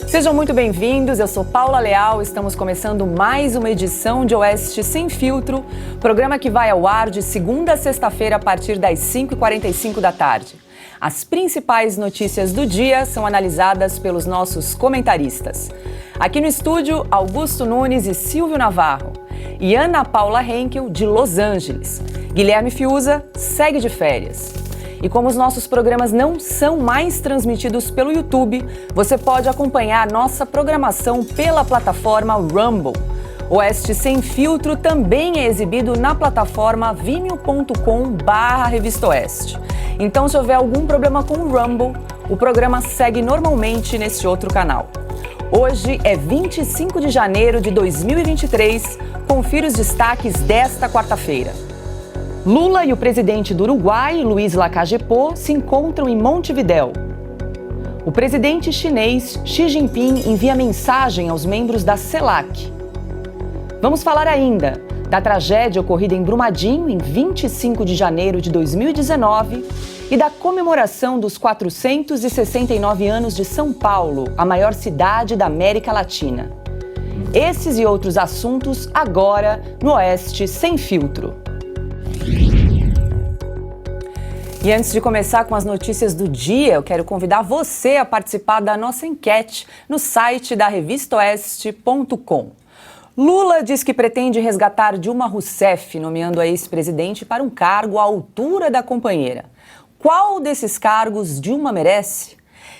Sejam muito bem-vindos, eu sou Paula Leal, estamos começando mais uma edição de Oeste Sem Filtro, programa que vai ao ar de segunda a sexta-feira a partir das 5h45 da tarde. As principais notícias do dia são analisadas pelos nossos comentaristas. Aqui no estúdio, Augusto Nunes e Silvio Navarro. E Ana Paula Henkel, de Los Angeles. Guilherme Fiuza segue de férias. E como os nossos programas não são mais transmitidos pelo YouTube, você pode acompanhar nossa programação pela plataforma Rumble. Oeste Sem Filtro também é exibido na plataforma vimeo.com/revistaoeste. Então, se houver algum problema com o Rumble, o programa segue normalmente nesse outro canal. Hoje é 25 de janeiro de 2023. Confira os destaques desta quarta-feira. Lula e o presidente do Uruguai, Luiz Lacalle Pou, se encontram em Montevidéu. O presidente chinês Xi Jinping envia mensagem aos membros da CELAC. Vamos falar ainda da tragédia ocorrida em Brumadinho em 25 de janeiro de 2019 e da comemoração dos 469 anos de São Paulo, a maior cidade da América Latina. Esses e outros assuntos agora no Oeste Sem Filtro. E antes de começar com as notícias do dia, eu quero convidar você a participar da nossa enquete no site da revistaoeste.com. Lula diz que pretende resgatar Dilma Rousseff, nomeando a ex-presidente para um cargo à altura da companheira. Qual desses cargos Dilma merece?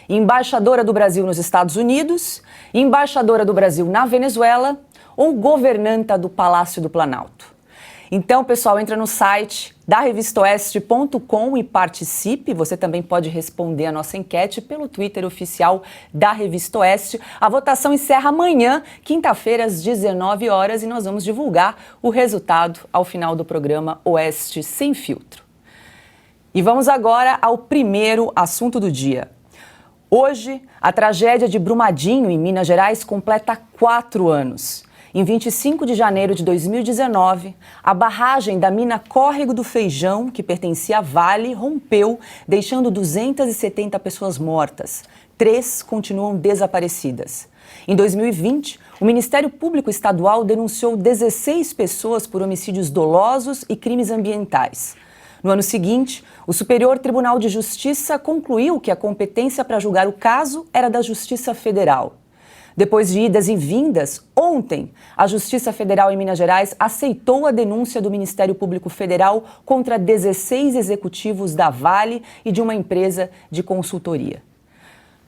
Embaixadora do Brasil nos Estados Unidos, embaixadora do Brasil na Venezuela ou governanta do Palácio do Planalto? Então, pessoal, entra no site da revistaoeste.com e participe. Você também pode responder a nossa enquete pelo Twitter oficial da Revista Oeste. A votação encerra amanhã, quinta-feira, às 19 horas, e nós vamos divulgar o resultado ao final do programa Oeste Sem Filtro. E vamos agora ao primeiro assunto do dia. Hoje, a tragédia de Brumadinho, em Minas Gerais, completa 4 anos. Em 25 de janeiro de 2019, a barragem da mina Córrego do Feijão, que pertencia à Vale, rompeu, deixando 270 pessoas mortas. 3 continuam desaparecidas. Em 2020, o Ministério Público Estadual denunciou 16 pessoas por homicídios dolosos e crimes ambientais. No ano seguinte, o Superior Tribunal de Justiça concluiu que a competência para julgar o caso era da Justiça Federal. Depois de idas e vindas, ontem, a Justiça Federal em Minas Gerais aceitou a denúncia do Ministério Público Federal contra 16 executivos da Vale e de uma empresa de consultoria.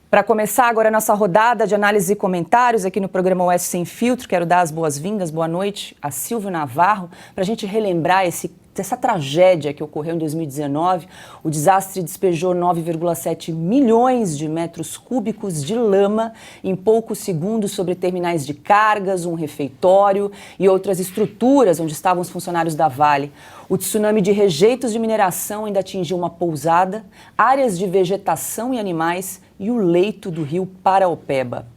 Para começar agora a nossa rodada de análise e comentários aqui no programa Oeste Sem Filtro, quero dar as boas-vindas, boa noite a Silvio Navarro, para a gente relembrar essa tragédia que ocorreu em 2019. O desastre despejou 9,7 milhões de metros cúbicos de lama em poucos segundos sobre terminais de cargas, um refeitório e outras estruturas onde estavam os funcionários da Vale. O tsunami de rejeitos de mineração ainda atingiu uma pousada, áreas de vegetação e animais e o leito do rio Paraopeba.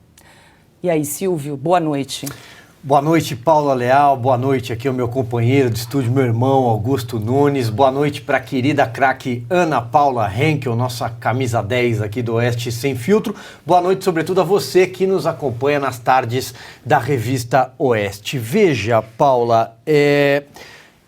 E aí, Silvio, boa noite. Boa noite, Paula Leal. Boa noite, aqui é o meu companheiro de estúdio, meu irmão Augusto Nunes. Boa noite para a querida craque Ana Paula Henkel, nossa camisa 10 aqui do Oeste Sem Filtro. Boa noite, sobretudo, a você que nos acompanha nas tardes da Revista Oeste. Veja, Paula,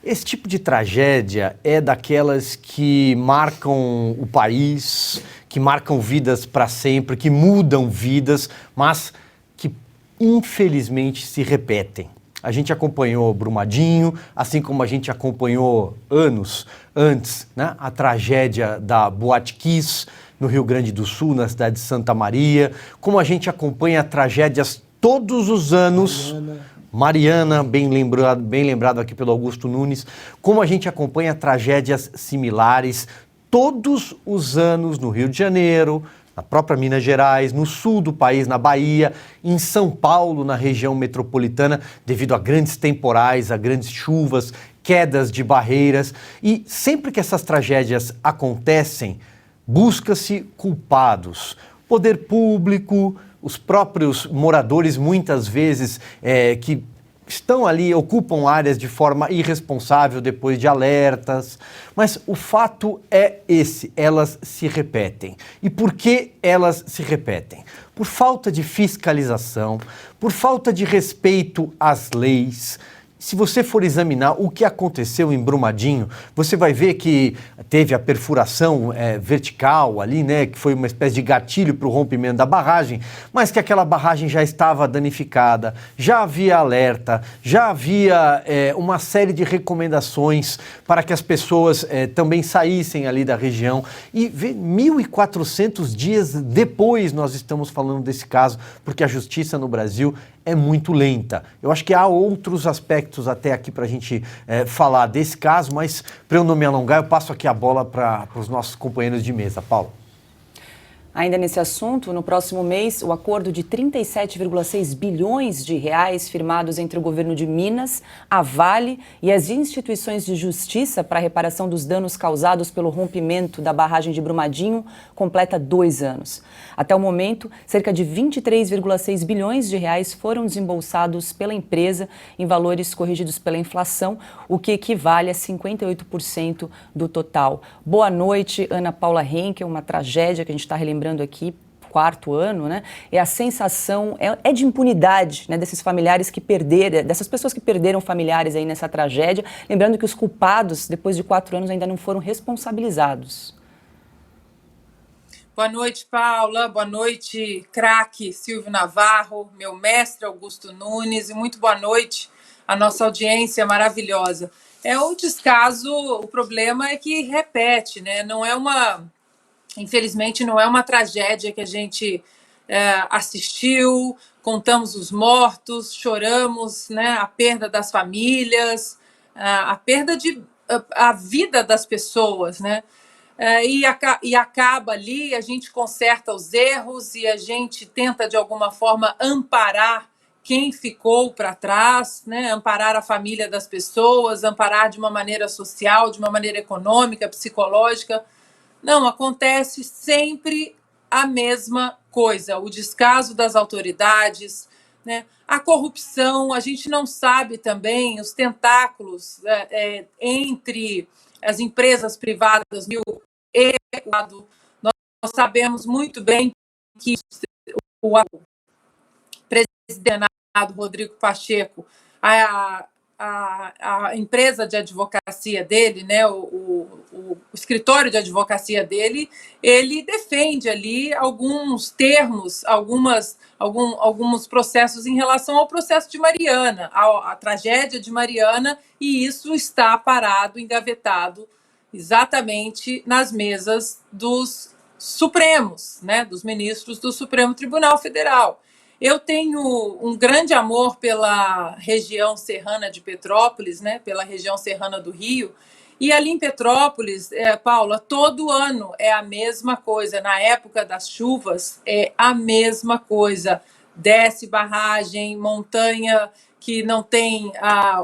esse tipo de tragédia é daquelas que marcam o país, que marcam vidas para sempre, que mudam vidas, mas que infelizmente se repetem. A gente acompanhou Brumadinho, assim como a gente acompanhou anos antes, né, a tragédia da Boate Kiss no Rio Grande do Sul, na cidade de Santa Maria, como a gente acompanha tragédias todos os anos. Mariana, bem lembrado aqui pelo Augusto Nunes, como a gente acompanha tragédias similares todos os anos no Rio de Janeiro, na própria Minas Gerais, no sul do país, na Bahia, em São Paulo, na região metropolitana, devido a grandes temporais, a grandes chuvas, quedas de barreiras. E sempre que essas tragédias acontecem, busca-se culpados. Poder público, os próprios moradores, muitas vezes, que estão ali, ocupam áreas de forma irresponsável depois de alertas, mas o fato é esse, elas se repetem. E por que elas se repetem? por falta de fiscalização, por falta de respeito às leis. Se você for examinar o que aconteceu em Brumadinho, você vai ver que teve a perfuração vertical ali, né, que foi uma espécie de gatilho para o rompimento da barragem, mas que aquela barragem já estava danificada, já havia alerta, já havia uma série de recomendações para que as pessoas também saíssem ali da região. E 1.400 dias depois nós estamos falando desse caso, porque a justiça no Brasil é muito lenta. Eu acho que há outros aspectos até aqui para a gente falar desse caso, mas para eu não me alongar, eu passo aqui a bola para os nossos companheiros de mesa. Paulo. Ainda nesse assunto, no próximo mês, o acordo de 37,6 bilhões de reais firmados entre o governo de Minas, a Vale e as instituições de justiça para a reparação dos danos causados pelo rompimento da barragem de Brumadinho completa 2 anos. Até o momento, cerca de 23,6 bilhões de reais foram desembolsados pela empresa em valores corrigidos pela inflação, o que equivale a 58% do total. Boa noite, Ana Paula Henkel, uma tragédia que a gente está relembrando aqui, 4º ano, né? E a sensação é de impunidade, né, desses familiares que perderam, dessas pessoas que perderam familiares aí nessa tragédia. Lembrando que os culpados, depois de 4 anos, ainda não foram responsabilizados. Boa noite, Paula. Boa noite, craque Silvio Navarro, meu mestre Augusto Nunes, e muito boa noite à nossa audiência maravilhosa. O descaso, o problema é que repete, né? Infelizmente, não é uma tragédia que a gente assistiu, contamos os mortos, choramos, né, a perda das famílias, a perda a vida das pessoas, né? E acaba ali, a gente conserta os erros e a gente tenta, de alguma forma, amparar quem ficou para trás, né? Amparar a família das pessoas, amparar de uma maneira social, de uma maneira econômica, psicológica. Não, acontece sempre a mesma coisa, o descaso das autoridades, né? A corrupção, a gente não sabe também os tentáculos entre as empresas privadas e o Estado. Nós sabemos muito bem que o presidente Rodrigo Pacheco, a empresa de advocacia dele, né, o escritório de advocacia dele, ele defende ali alguns termos, alguns processos em relação ao processo de Mariana, à tragédia de Mariana, e isso está parado, engavetado, exatamente nas mesas dos Supremos, né, dos ministros do Supremo Tribunal Federal. Eu tenho um grande amor pela região serrana de Petrópolis, né, pela região serrana do Rio, e ali em Petrópolis, Paula, todo ano é a mesma coisa, na época das chuvas é a mesma coisa, desce barragem, montanha que não tem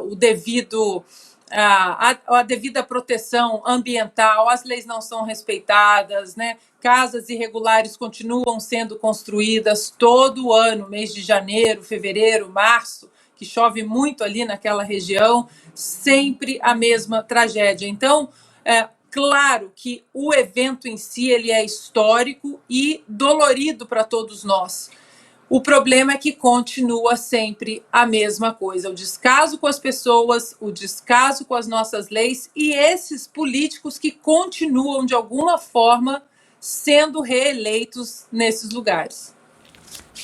o devido... A devida proteção ambiental, as leis não são respeitadas, né? Casas irregulares continuam sendo construídas todo ano, mês de janeiro, fevereiro, março, que chove muito ali naquela região, sempre a mesma tragédia. Então, claro que o evento em si ele é histórico e dolorido para todos nós. O problema é que continua sempre a mesma coisa, o descaso com as pessoas, o descaso com as nossas leis e esses políticos que continuam, de alguma forma, sendo reeleitos nesses lugares.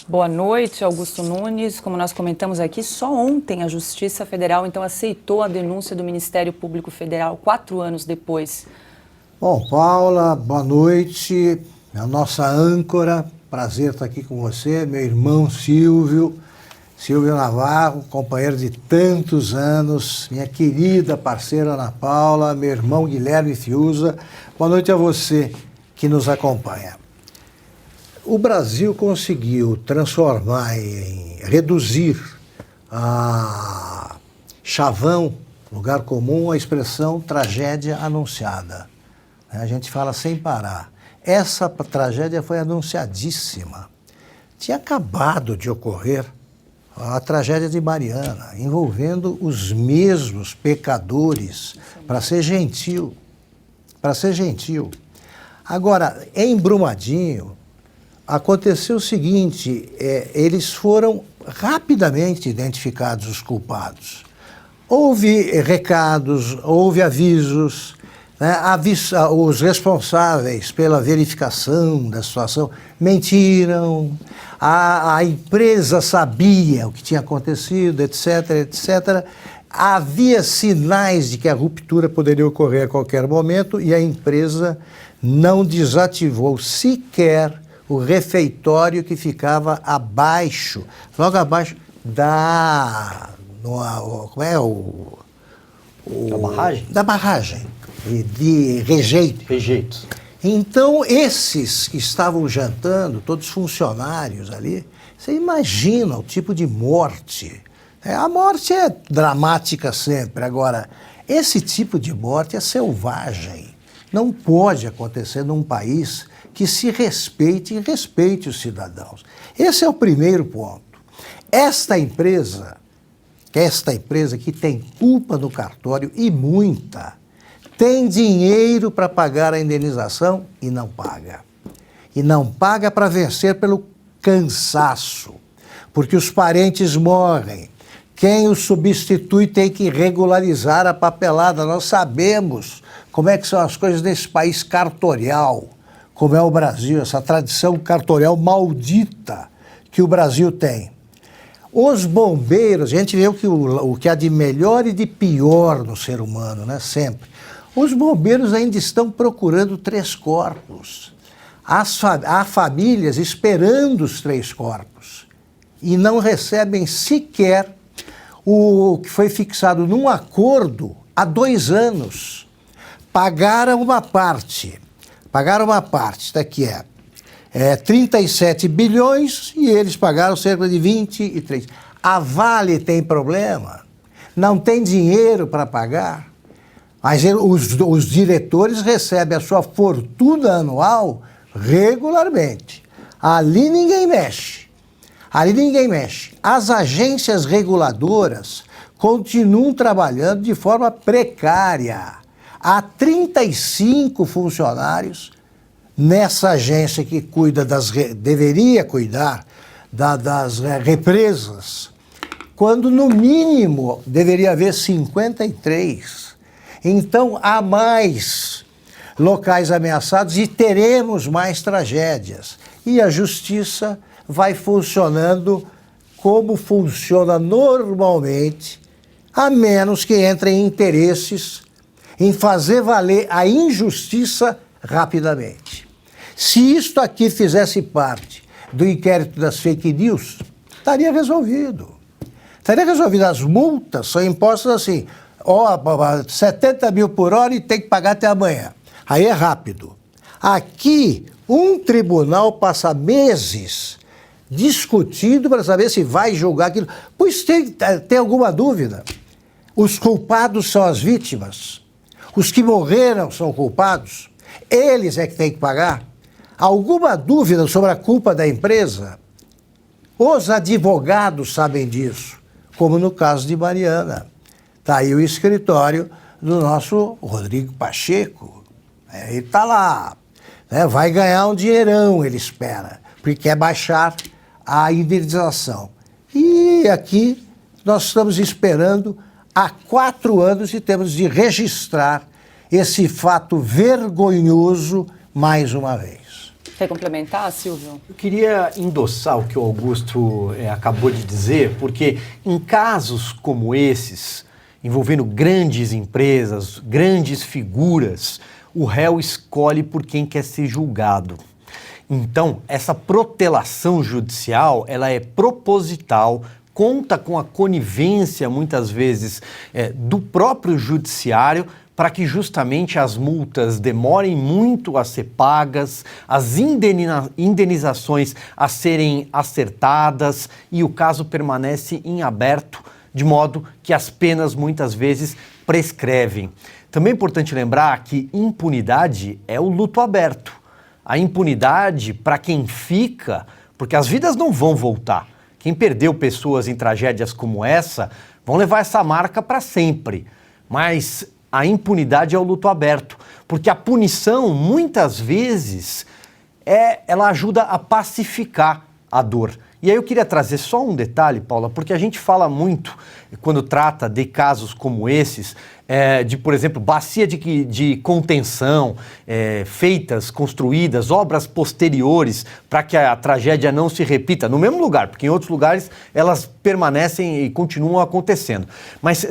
Boa noite, Augusto Nunes. Como nós comentamos aqui, só ontem a Justiça Federal, então, aceitou a denúncia do Ministério Público Federal, 4 anos depois. Bom, Paula, boa noite, a nossa âncora. Prazer estar aqui com você, meu irmão Silvio Navarro, companheiro de tantos anos, minha querida parceira Ana Paula, meu irmão Guilherme Fiuza. Boa noite a você que nos acompanha. O Brasil conseguiu reduzir a chavão, lugar comum, a expressão tragédia anunciada. A gente fala sem parar. Essa tragédia foi anunciadíssima. Tinha acabado de ocorrer a tragédia de Mariana, envolvendo os mesmos pecadores, para ser gentil. Agora, em Brumadinho, aconteceu o seguinte, eles foram rapidamente identificados os culpados. Houve recados, houve avisos, né? Os responsáveis pela verificação da situação mentiram, a empresa sabia o que tinha acontecido, etc, etc. Havia sinais de que a ruptura poderia ocorrer a qualquer momento e a empresa não desativou sequer o refeitório que ficava abaixo, logo abaixo da... como é Da barragem? Da barragem, de rejeito. Rejeitos. Então, esses que estavam jantando, todos funcionários ali, você imagina o tipo de morte. A morte é dramática sempre. Agora, esse tipo de morte é selvagem. Não pode acontecer num país que se respeite e respeite os cidadãos. Esse é o primeiro ponto. Esta empresa que tem culpa no cartório e muita, tem dinheiro para pagar a indenização e não paga. E não paga para vencer pelo cansaço, porque os parentes morrem. Quem o substitui tem que regularizar a papelada. Nós sabemos como é que são as coisas nesse país cartorial, como é o Brasil, essa tradição cartorial maldita que o Brasil tem. Os bombeiros, a gente vê o que há de melhor e de pior no ser humano, né? Sempre. Os bombeiros ainda estão procurando 3 corpos. Há famílias esperando os 3 corpos e não recebem sequer o que foi fixado num acordo há 2 anos. Pagaram uma parte, isso aqui é 37 bilhões e eles pagaram cerca de 23. A Vale tem problema, não tem dinheiro para pagar, mas os diretores recebem a sua fortuna anual regularmente. Ali ninguém mexe. As agências reguladoras continuam trabalhando de forma precária. Há 35 funcionários nessa agência que deveria cuidar das represas, quando no mínimo deveria haver 53. Então há mais locais ameaçados e teremos mais tragédias. E a justiça vai funcionando como funciona normalmente, a menos que entrem interesses em fazer valer a injustiça rapidamente. Se isto aqui fizesse parte do inquérito das fake news, estaria resolvido. As multas são impostas assim, 70 mil por hora e tem que pagar até amanhã. Aí é rápido. Aqui, um tribunal passa meses discutindo para saber se vai julgar aquilo. Pois tem alguma dúvida? Os culpados são as vítimas. Os que morreram são culpados. Eles é que têm que pagar. Alguma dúvida sobre a culpa da empresa? Os advogados sabem disso, como no caso de Mariana. Está aí o escritório do nosso Rodrigo Pacheco. Ele está lá. Vai ganhar um dinheirão, ele espera, porque quer baixar a indenização. E aqui nós estamos esperando há 4 anos e temos de registrar esse fato vergonhoso mais uma vez. Quer complementar, Silvio? Eu queria endossar o que o Augusto acabou de dizer, porque em casos como esses, envolvendo grandes empresas, grandes figuras, o réu escolhe por quem quer ser julgado. Então, essa protelação judicial, ela é proposital, conta com a conivência, muitas vezes, do próprio judiciário, para que justamente as multas demorem muito a ser pagas, as indenizações a serem acertadas e o caso permanece em aberto, de modo que as penas muitas vezes prescrevem. Também é importante lembrar que impunidade é o luto aberto. A impunidade para quem fica, porque as vidas não vão voltar. Quem perdeu pessoas em tragédias como essa vão levar essa marca para sempre. Mas a impunidade é o luto aberto, porque a punição muitas vezes ela ajuda a pacificar a dor. E aí eu queria trazer só um detalhe, Paula, porque a gente fala muito, quando trata de casos como esses, de, por exemplo, bacia de contenção, feitas, construídas, obras posteriores para que a tragédia não se repita no mesmo lugar, porque em outros lugares elas permanecem e continuam acontecendo. Mas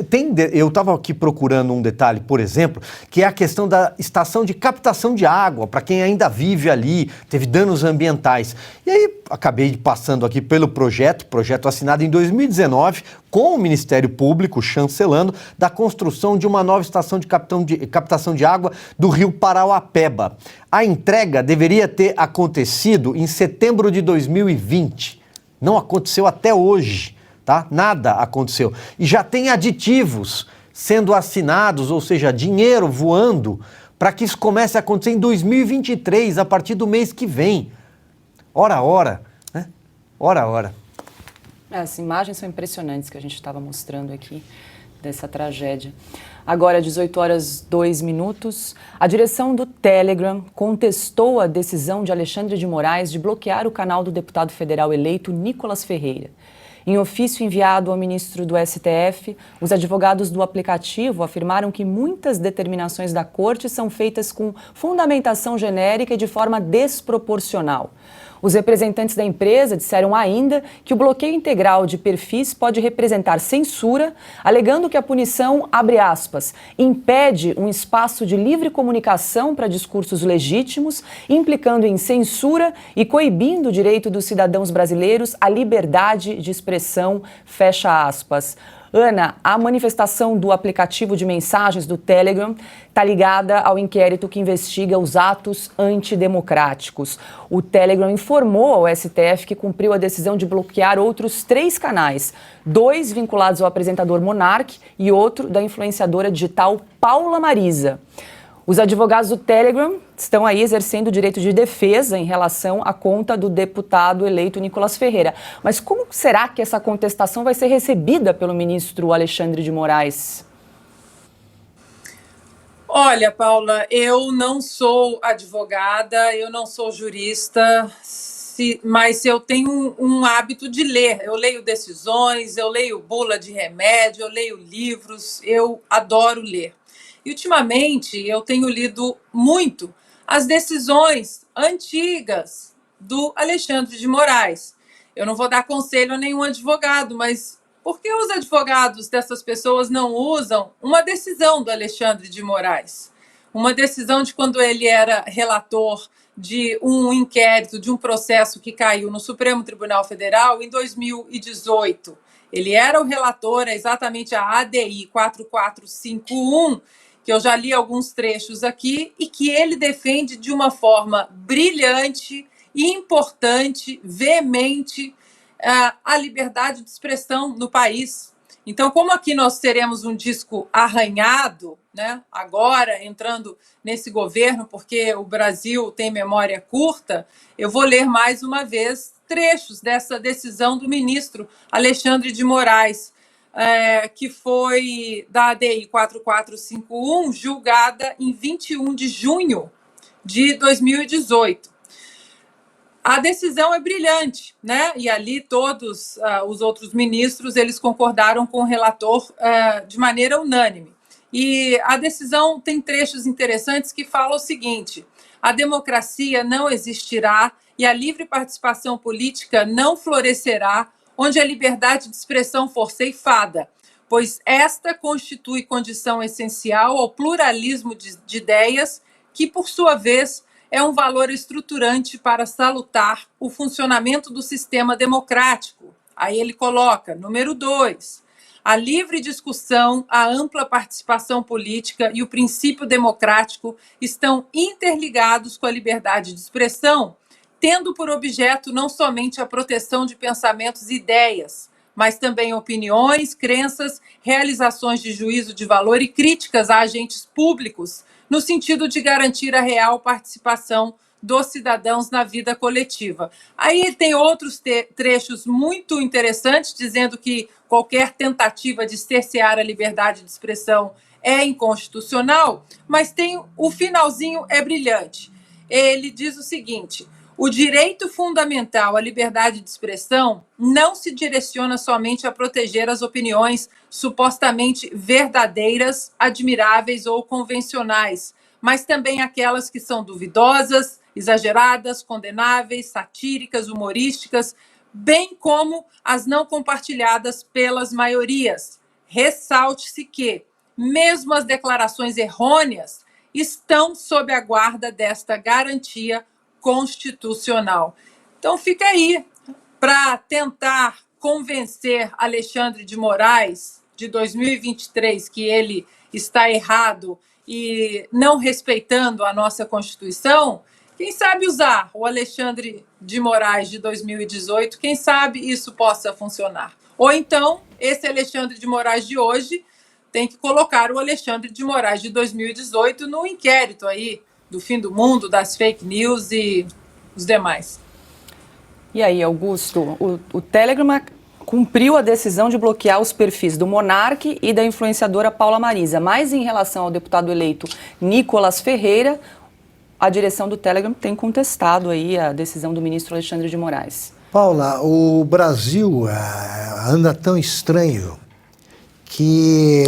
eu estava aqui procurando um detalhe, por exemplo, que é a questão da estação de captação de água, para quem ainda vive ali, teve danos ambientais. E aí acabei passando aqui pelo projeto assinado em 2019, com o Ministério Público chancelando, da construção de uma nova estação de captação de água do rio Parauapebas. A entrega deveria ter acontecido em setembro de 2020. Não aconteceu até hoje, tá? Nada aconteceu. E já tem aditivos sendo assinados, ou seja, dinheiro voando, para que isso comece a acontecer em 2023, a partir do mês que vem. Ora, né? Ora. As imagens são impressionantes que a gente estava mostrando aqui dessa tragédia. Agora, 18h02, a direção do Telegram contestou a decisão de Alexandre de Moraes de bloquear o canal do deputado federal eleito Nicolas Ferreira. Em ofício enviado ao ministro do STF, os advogados do aplicativo afirmaram que muitas determinações da corte são feitas com fundamentação genérica e de forma desproporcional. Os representantes da empresa disseram ainda que o bloqueio integral de perfis pode representar censura, alegando que a punição, abre aspas, impede um espaço de livre comunicação para discursos legítimos, implicando em censura e coibindo o direito dos cidadãos brasileiros à liberdade de expressão, fecha aspas. Ana, a manifestação do aplicativo de mensagens do Telegram está ligada ao inquérito que investiga os atos antidemocráticos. O Telegram informou ao STF que cumpriu a decisão de bloquear outros 3 canais, 2 vinculados ao apresentador Monark e outro da influenciadora digital Paula Marisa. Os advogados do Telegram estão aí exercendo o direito de defesa em relação à conta do deputado eleito Nicolas Ferreira. Mas como será que essa contestação vai ser recebida pelo ministro Alexandre de Moraes? Olha, Paula, eu não sou advogada, eu não sou jurista, mas eu tenho um hábito de ler. Eu leio decisões, eu leio bula de remédio, eu leio livros, eu adoro ler. E, ultimamente, eu tenho lido muito as decisões antigas do Alexandre de Moraes. Eu não vou dar conselho a nenhum advogado, mas por que os advogados dessas pessoas não usam uma decisão do Alexandre de Moraes? Uma decisão de quando ele era relator de um inquérito, de um processo que caiu no Supremo Tribunal Federal em 2018. Ele era o relator, exatamente a ADI 4451, que eu já li alguns trechos aqui, e que ele defende de uma forma brilhante, importante, veemente, a liberdade de expressão no país. Então, como aqui nós teremos um disco arranhado, né, agora entrando nesse governo, porque o Brasil tem memória curta, eu vou ler mais uma vez trechos dessa decisão do ministro Alexandre de Moraes, que foi da ADI 4451, julgada em 21 de junho de 2018. A decisão é brilhante, né? E ali todos os outros ministros, eles concordaram com o relator de maneira unânime. E a decisão tem trechos interessantes que falam o seguinte: a democracia não existirá e a livre participação política não florescerá onde a liberdade de expressão for ceifada, pois esta constitui condição essencial ao pluralismo de ideias, que, por sua vez, é um valor estruturante para salutar o funcionamento do sistema democrático. Aí ele coloca, número 2, a livre discussão, a ampla participação política e o princípio democrático estão interligados com a liberdade de expressão, tendo por objeto não somente a proteção de pensamentos e ideias, mas também opiniões, crenças, realizações de juízo de valor e críticas a agentes públicos, no sentido de garantir a real participação dos cidadãos na vida coletiva. Aí tem outros trechos muito interessantes, dizendo que qualquer tentativa de cercear a liberdade de expressão é inconstitucional, mas tem o finalzinho é brilhante. Ele diz o seguinte: O direito fundamental à liberdade de expressão não se direciona somente a proteger as opiniões supostamente verdadeiras, admiráveis ou convencionais, mas também aquelas que são duvidosas, exageradas, condenáveis, satíricas, humorísticas, bem como as não compartilhadas pelas maiorias. Ressalte-se que, mesmo as declarações errôneas, estão sob a guarda desta garantia constitucional. Então, fica aí para tentar convencer Alexandre de Moraes, de 2023, que ele está errado e não respeitando a nossa Constituição. Quem sabe usar o Alexandre de Moraes de 2018, quem sabe isso possa funcionar. Ou então, esse Alexandre de Moraes de hoje tem que colocar o Alexandre de Moraes de 2018 no inquérito aí do fim do mundo, das fake news e os demais. E aí, Augusto, o Telegram cumpriu a decisão de bloquear os perfis do Monark e da influenciadora Paula Marisa, mas em relação ao deputado eleito Nicolas Ferreira, a direção do Telegram tem contestado aí a decisão do ministro Alexandre de Moraes. Paula, o Brasil anda tão estranho que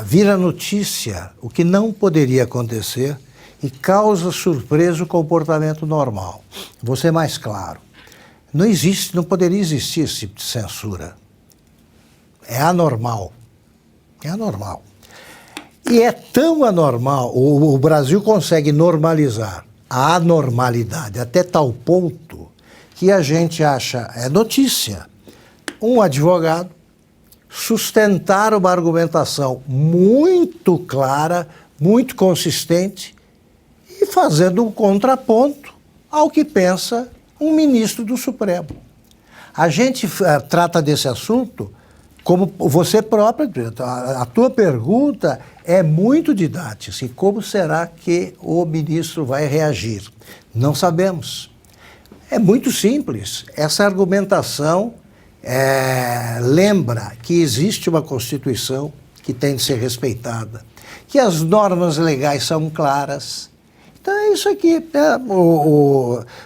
vira notícia o que não poderia acontecer e causa surpresa o comportamento normal. Vou ser mais claro. Não poderia existir esse tipo de censura. É anormal. É anormal. E é tão anormal, o Brasil consegue normalizar a anormalidade até tal ponto que a gente acha, é notícia, um advogado sustentar uma argumentação muito clara, muito consistente e fazendo um contraponto ao que pensa um ministro do Supremo. A gente trata desse assunto como você própria, a tua pergunta é muito didática, assim, como será que o ministro vai reagir? Não sabemos. É muito simples, essa argumentação lembra que existe uma Constituição que tem de ser respeitada, que as normas legais são claras. Então é isso aqui.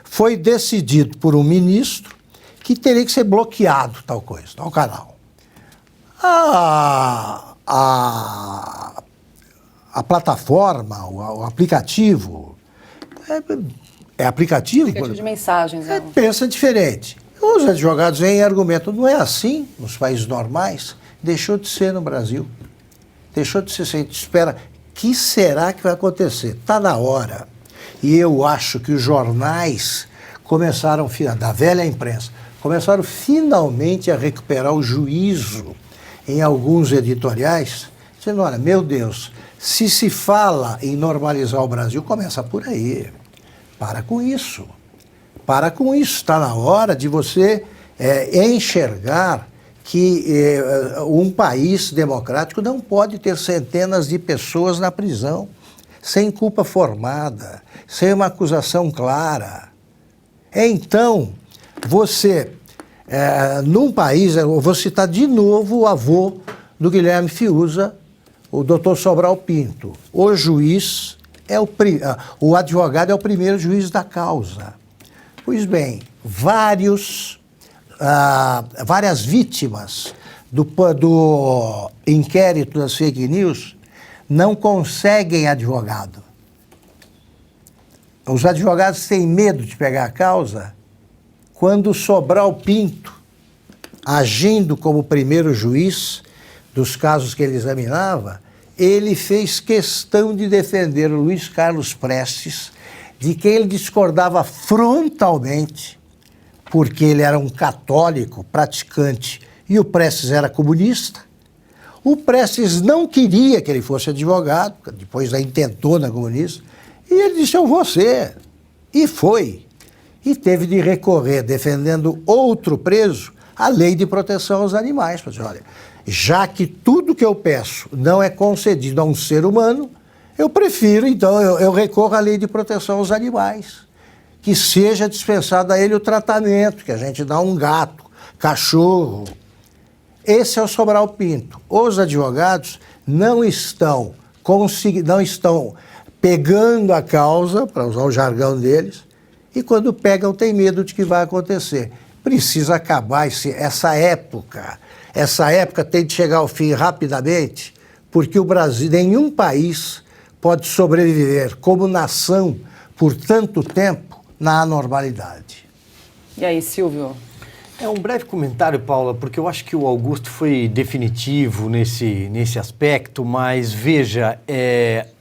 Foi decidido por um ministro que teria que ser bloqueado tal coisa, tal canal. A plataforma, o aplicativo, é aplicativo? Aplicativo de mensagens. Pensa diferente. Os advogados vêm e argumentam, não é assim nos países normais? Deixou de ser no Brasil. Deixou de ser, a gente espera. O que será que vai acontecer? Está na hora. E eu acho que os jornais começaram, da velha imprensa, começaram finalmente a recuperar o juízo em alguns editoriais, dizendo, olha, meu Deus, se fala em normalizar o Brasil, começa por aí. Para com isso. Para com isso. Está na hora de você enxergar que um país democrático não pode ter centenas de pessoas na prisão, sem culpa formada, sem uma acusação clara. Então, você, num país, eu vou citar de novo o avô do Guilherme Fiuza, o doutor Sobral Pinto. O juiz, o advogado é o primeiro juiz da causa. Pois bem, várias vítimas do inquérito das fake news não conseguem advogado. Os advogados têm medo de pegar a causa quando Sobral Pinto, agindo como primeiro juiz dos casos que ele examinava, ele fez questão de defender o Luiz Carlos Prestes, de quem ele discordava frontalmente, porque ele era um católico praticante e o Prestes era comunista. O Prestes não queria que ele fosse advogado, depois da intentona comunista, e ele disse, eu vou ser. E foi. E teve de recorrer, defendendo outro preso, à lei de proteção aos animais. Para dizer, olha, já que tudo que eu peço não é concedido a um ser humano, eu prefiro, então, eu recorro à lei de proteção aos animais. Que seja dispensado a ele o tratamento, que a gente dá a um gato, cachorro. Esse é o Sobral Pinto. Os advogados não estão pegando a causa, para usar o jargão deles, e quando pegam tem medo de que vai acontecer. Precisa acabar essa época. Essa época tem de chegar ao fim rapidamente, porque o Brasil, nenhum país pode sobreviver como nação por tanto tempo na anormalidade. E aí, Silvio? Um breve comentário, Paula, porque eu acho que o Augusto foi definitivo nesse aspecto, mas veja,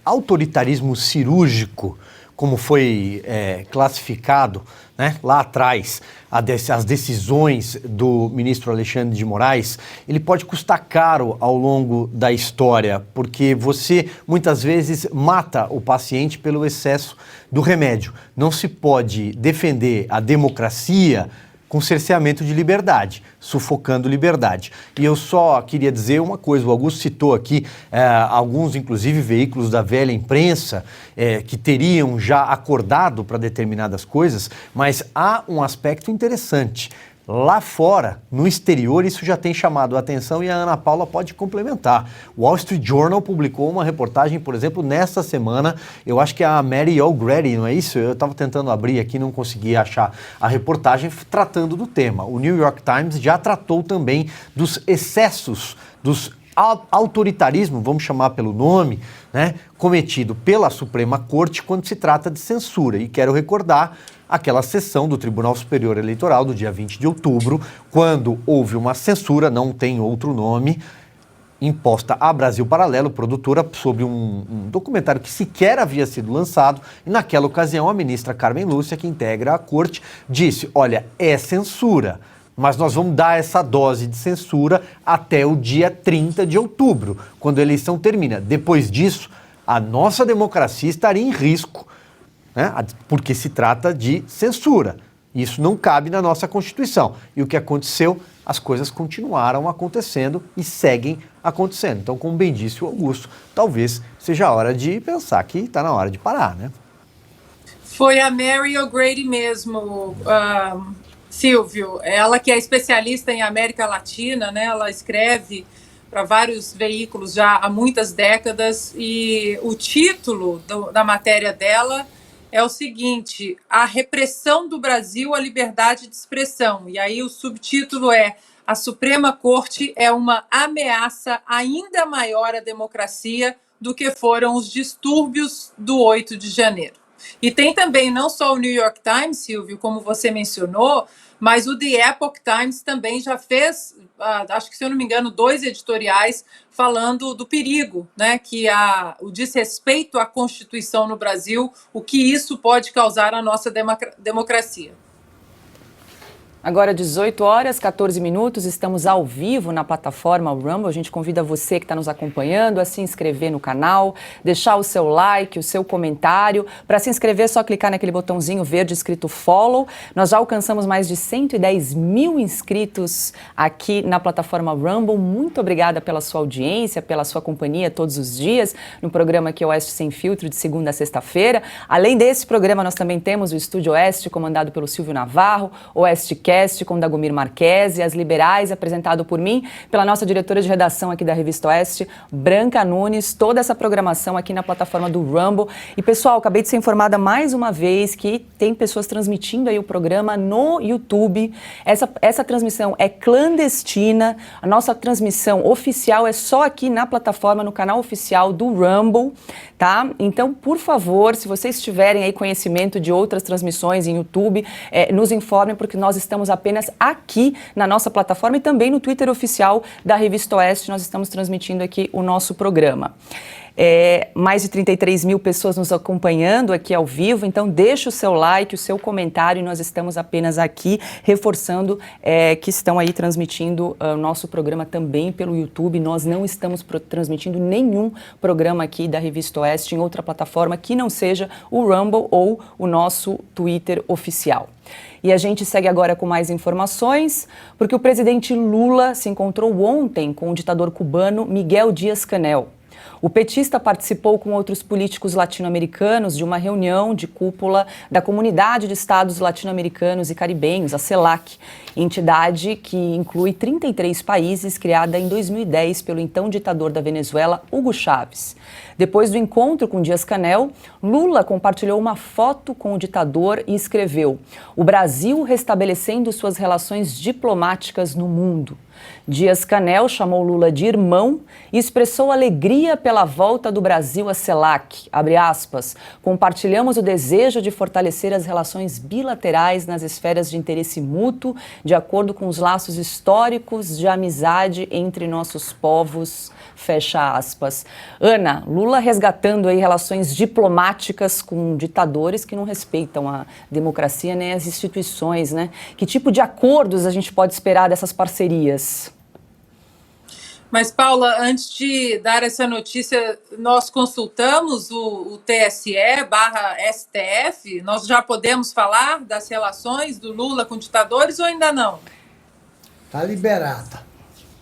autoritarismo cirúrgico, como foi classificado, né, lá atrás, as decisões do ministro Alexandre de Moraes, ele pode custar caro ao longo da história, porque você muitas vezes mata o paciente pelo excesso do remédio. Não se pode defender a democracia com cerceamento de liberdade, sufocando liberdade. E eu só queria dizer uma coisa, o Augusto citou aqui alguns, inclusive, veículos da velha imprensa que teriam já acordado para determinadas coisas, mas há um aspecto interessante. Lá fora, no exterior, isso já tem chamado a atenção e a Ana Paula pode complementar. O Wall Street Journal publicou uma reportagem, por exemplo, nesta semana, eu acho que é a Mary O'Grady, não é isso? Eu estava tentando abrir aqui, não consegui achar a reportagem tratando do tema. O New York Times já tratou também dos excessos, dos autoritarismo, vamos chamar pelo nome, né, cometido pela Suprema Corte quando se trata de censura. E quero recordar aquela sessão do Tribunal Superior Eleitoral do dia 20 de outubro, quando houve uma censura, não tem outro nome, imposta à Brasil Paralelo, produtora, sobre um documentário que sequer havia sido lançado, e naquela ocasião a ministra Carmen Lúcia, que integra a corte, disse, olha, é censura, mas nós vamos dar essa dose de censura até o dia 30 de outubro, quando a eleição termina. Depois disso, a nossa democracia estaria em risco, né? Porque se trata de censura. Isso não cabe na nossa Constituição. E o que aconteceu? As coisas continuaram acontecendo e seguem acontecendo. Então, como bem disse o Augusto, talvez seja a hora de pensar que está na hora de parar, né? Foi a Mary O'Grady mesmo, Silvio. Ela que é especialista em América Latina, né? Ela escreve para vários veículos já há muitas décadas e o título da matéria dela é o seguinte: a repressão do Brasil à liberdade de expressão. E aí o subtítulo é: a Suprema Corte é uma ameaça ainda maior à democracia do que foram os distúrbios do 8 de janeiro. E tem também não só o New York Times, Silvio, como você mencionou, mas o The Epoch Times também já fez, acho que se eu não me engano, 2 editoriais falando do perigo, né, que o desrespeito à Constituição no Brasil, o que isso pode causar à nossa democracia. Agora 18 horas, 14 minutos, estamos ao vivo na plataforma Rumble. A gente convida você que está nos acompanhando a se inscrever no canal, deixar o seu like, o seu comentário. Para se inscrever é só clicar naquele botãozinho verde escrito Follow. Nós já alcançamos mais de 110 mil inscritos aqui na plataforma Rumble. Muito obrigada pela sua audiência, pela sua companhia todos os dias no programa aqui Oeste Sem Filtro, de segunda a sexta-feira. Além desse programa, nós também temos o Estúdio Oeste, comandado pelo Silvio Navarro, Oestecast, com Dagomir Marquese, As Liberais, apresentado por mim, pela nossa diretora de redação aqui da Revista Oeste, Branca Nunes, toda essa programação aqui na plataforma do Rumble. E, pessoal, acabei de ser informada mais uma vez que tem pessoas transmitindo aí o programa no YouTube. Essa transmissão é clandestina, a nossa transmissão oficial é só aqui na plataforma, no canal oficial do Rumble, tá? Então, por favor, se vocês tiverem aí conhecimento de outras transmissões em YouTube, nos informem, porque nós estamos apenas aqui na nossa plataforma e também no Twitter oficial da Revista Oeste, nós estamos transmitindo aqui o nosso programa. Mais de 33 mil pessoas nos acompanhando aqui ao vivo, então deixa o seu like, o seu comentário, e nós estamos apenas aqui reforçando que estão aí transmitindo o nosso programa também pelo YouTube. Nós não estamos transmitindo nenhum programa aqui da Revista Oeste em outra plataforma que não seja o Rumble ou o nosso Twitter oficial. E a gente segue agora com mais informações, porque o presidente Lula se encontrou ontem com o ditador cubano Miguel Díaz-Canel. O petista participou com outros políticos latino-americanos de uma reunião de cúpula da Comunidade de Estados Latino-Americanos e Caribenhos, a CELAC, entidade que inclui 33 países, criada em 2010 pelo então ditador da Venezuela, Hugo Chávez. Depois do encontro com Díaz-Canel, Lula compartilhou uma foto com o ditador e escreveu: "O Brasil restabelecendo suas relações diplomáticas no mundo." Díaz-Canel chamou Lula de irmão e expressou alegria pela volta do Brasil à CELAC. Abre aspas, "Compartilhamos o desejo de fortalecer as relações bilaterais nas esferas de interesse mútuo, de acordo com os laços históricos de amizade entre nossos povos." Fecha aspas. Ana, Lula resgatando aí relações diplomáticas com ditadores que não respeitam a democracia nem as instituições, né? Que tipo de acordos a gente pode esperar dessas parcerias? Mas, Paula, antes de dar essa notícia, nós consultamos o TSE/STF? Nós já podemos falar das relações do Lula com ditadores ou ainda não? Está liberada.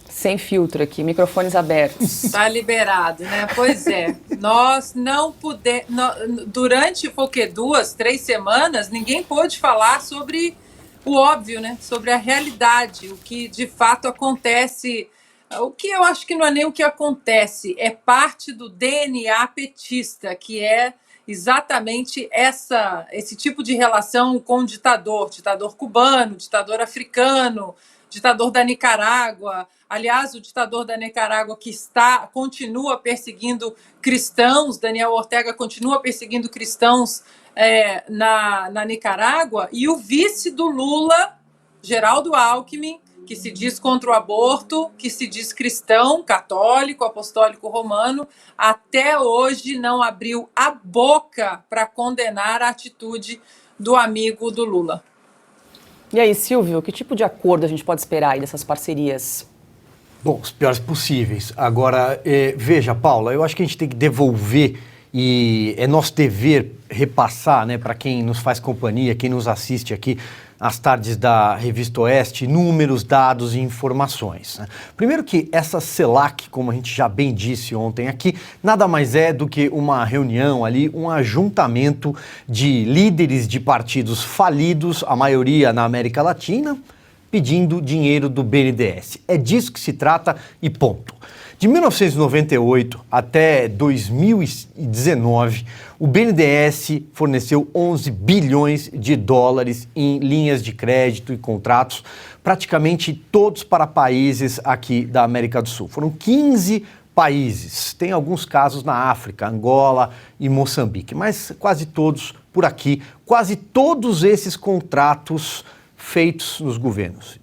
Sem filtro aqui, microfones abertos. Está liberado, né? Pois é. Nós não pudemos... Durante, foi o quê? 2, 3 semanas, ninguém pôde falar sobre o óbvio, né? Sobre a realidade, o que de fato acontece. O que eu acho que não é nem o que acontece, é parte do DNA petista, que é exatamente esse tipo de relação com o ditador cubano, ditador africano, ditador da Nicarágua. Aliás, o ditador da Nicarágua que continua perseguindo cristãos, Daniel Ortega continua perseguindo cristãos na Nicarágua, e o vice do Lula, Geraldo Alckmin, que se diz contra o aborto, que se diz cristão, católico, apostólico romano, até hoje não abriu a boca para condenar a atitude do amigo do Lula. E aí, Silvio, que tipo de acordo a gente pode esperar aí dessas parcerias? Bom, os piores possíveis. Agora, veja, Paula, eu acho que a gente tem que devolver, e é nosso dever repassar, né, para quem nos faz companhia, quem nos assiste aqui às tardes da Revista Oeste, números, dados e informações, né? Primeiro que essa CELAC, como a gente já bem disse ontem aqui, nada mais é do que uma reunião ali, um ajuntamento de líderes de partidos falidos, a maioria na América Latina, pedindo dinheiro do BNDES. É disso que se trata e ponto. De 1998 até 2019, o BNDES forneceu 11 bilhões de dólares em linhas de crédito e contratos, praticamente todos para países aqui da América do Sul. Foram 15 países, tem alguns casos na África, Angola e Moçambique, mas quase todos por aqui, quase todos esses contratos feitos nos governos.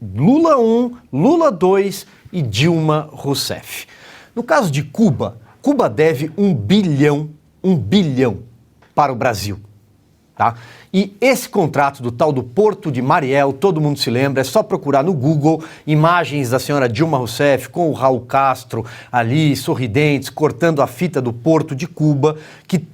Lula 1, Lula 2 e Dilma Rousseff. No caso de Cuba, Cuba deve 1 bilhão para o Brasil, tá? E esse contrato do tal do Porto de Mariel, todo mundo se lembra, é só procurar no Google imagens da senhora Dilma Rousseff com o Raul Castro ali, sorridentes, cortando a fita do Porto de Cuba, que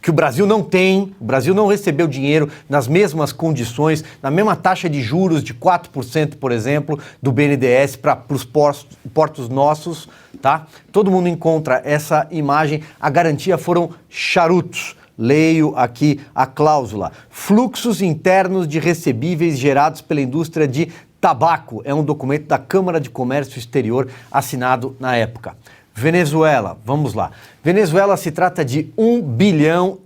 o Brasil não tem, o Brasil não recebeu dinheiro nas mesmas condições, na mesma taxa de juros de 4%, por exemplo, do BNDES para os portos nossos, tá? Todo mundo encontra essa imagem, a garantia foram charutos. Leio aqui a cláusula. Fluxos internos de recebíveis gerados pela indústria de tabaco. É um documento da Câmara de Comércio Exterior assinado na época. Venezuela, vamos lá. Venezuela se trata de 1,5 bilhão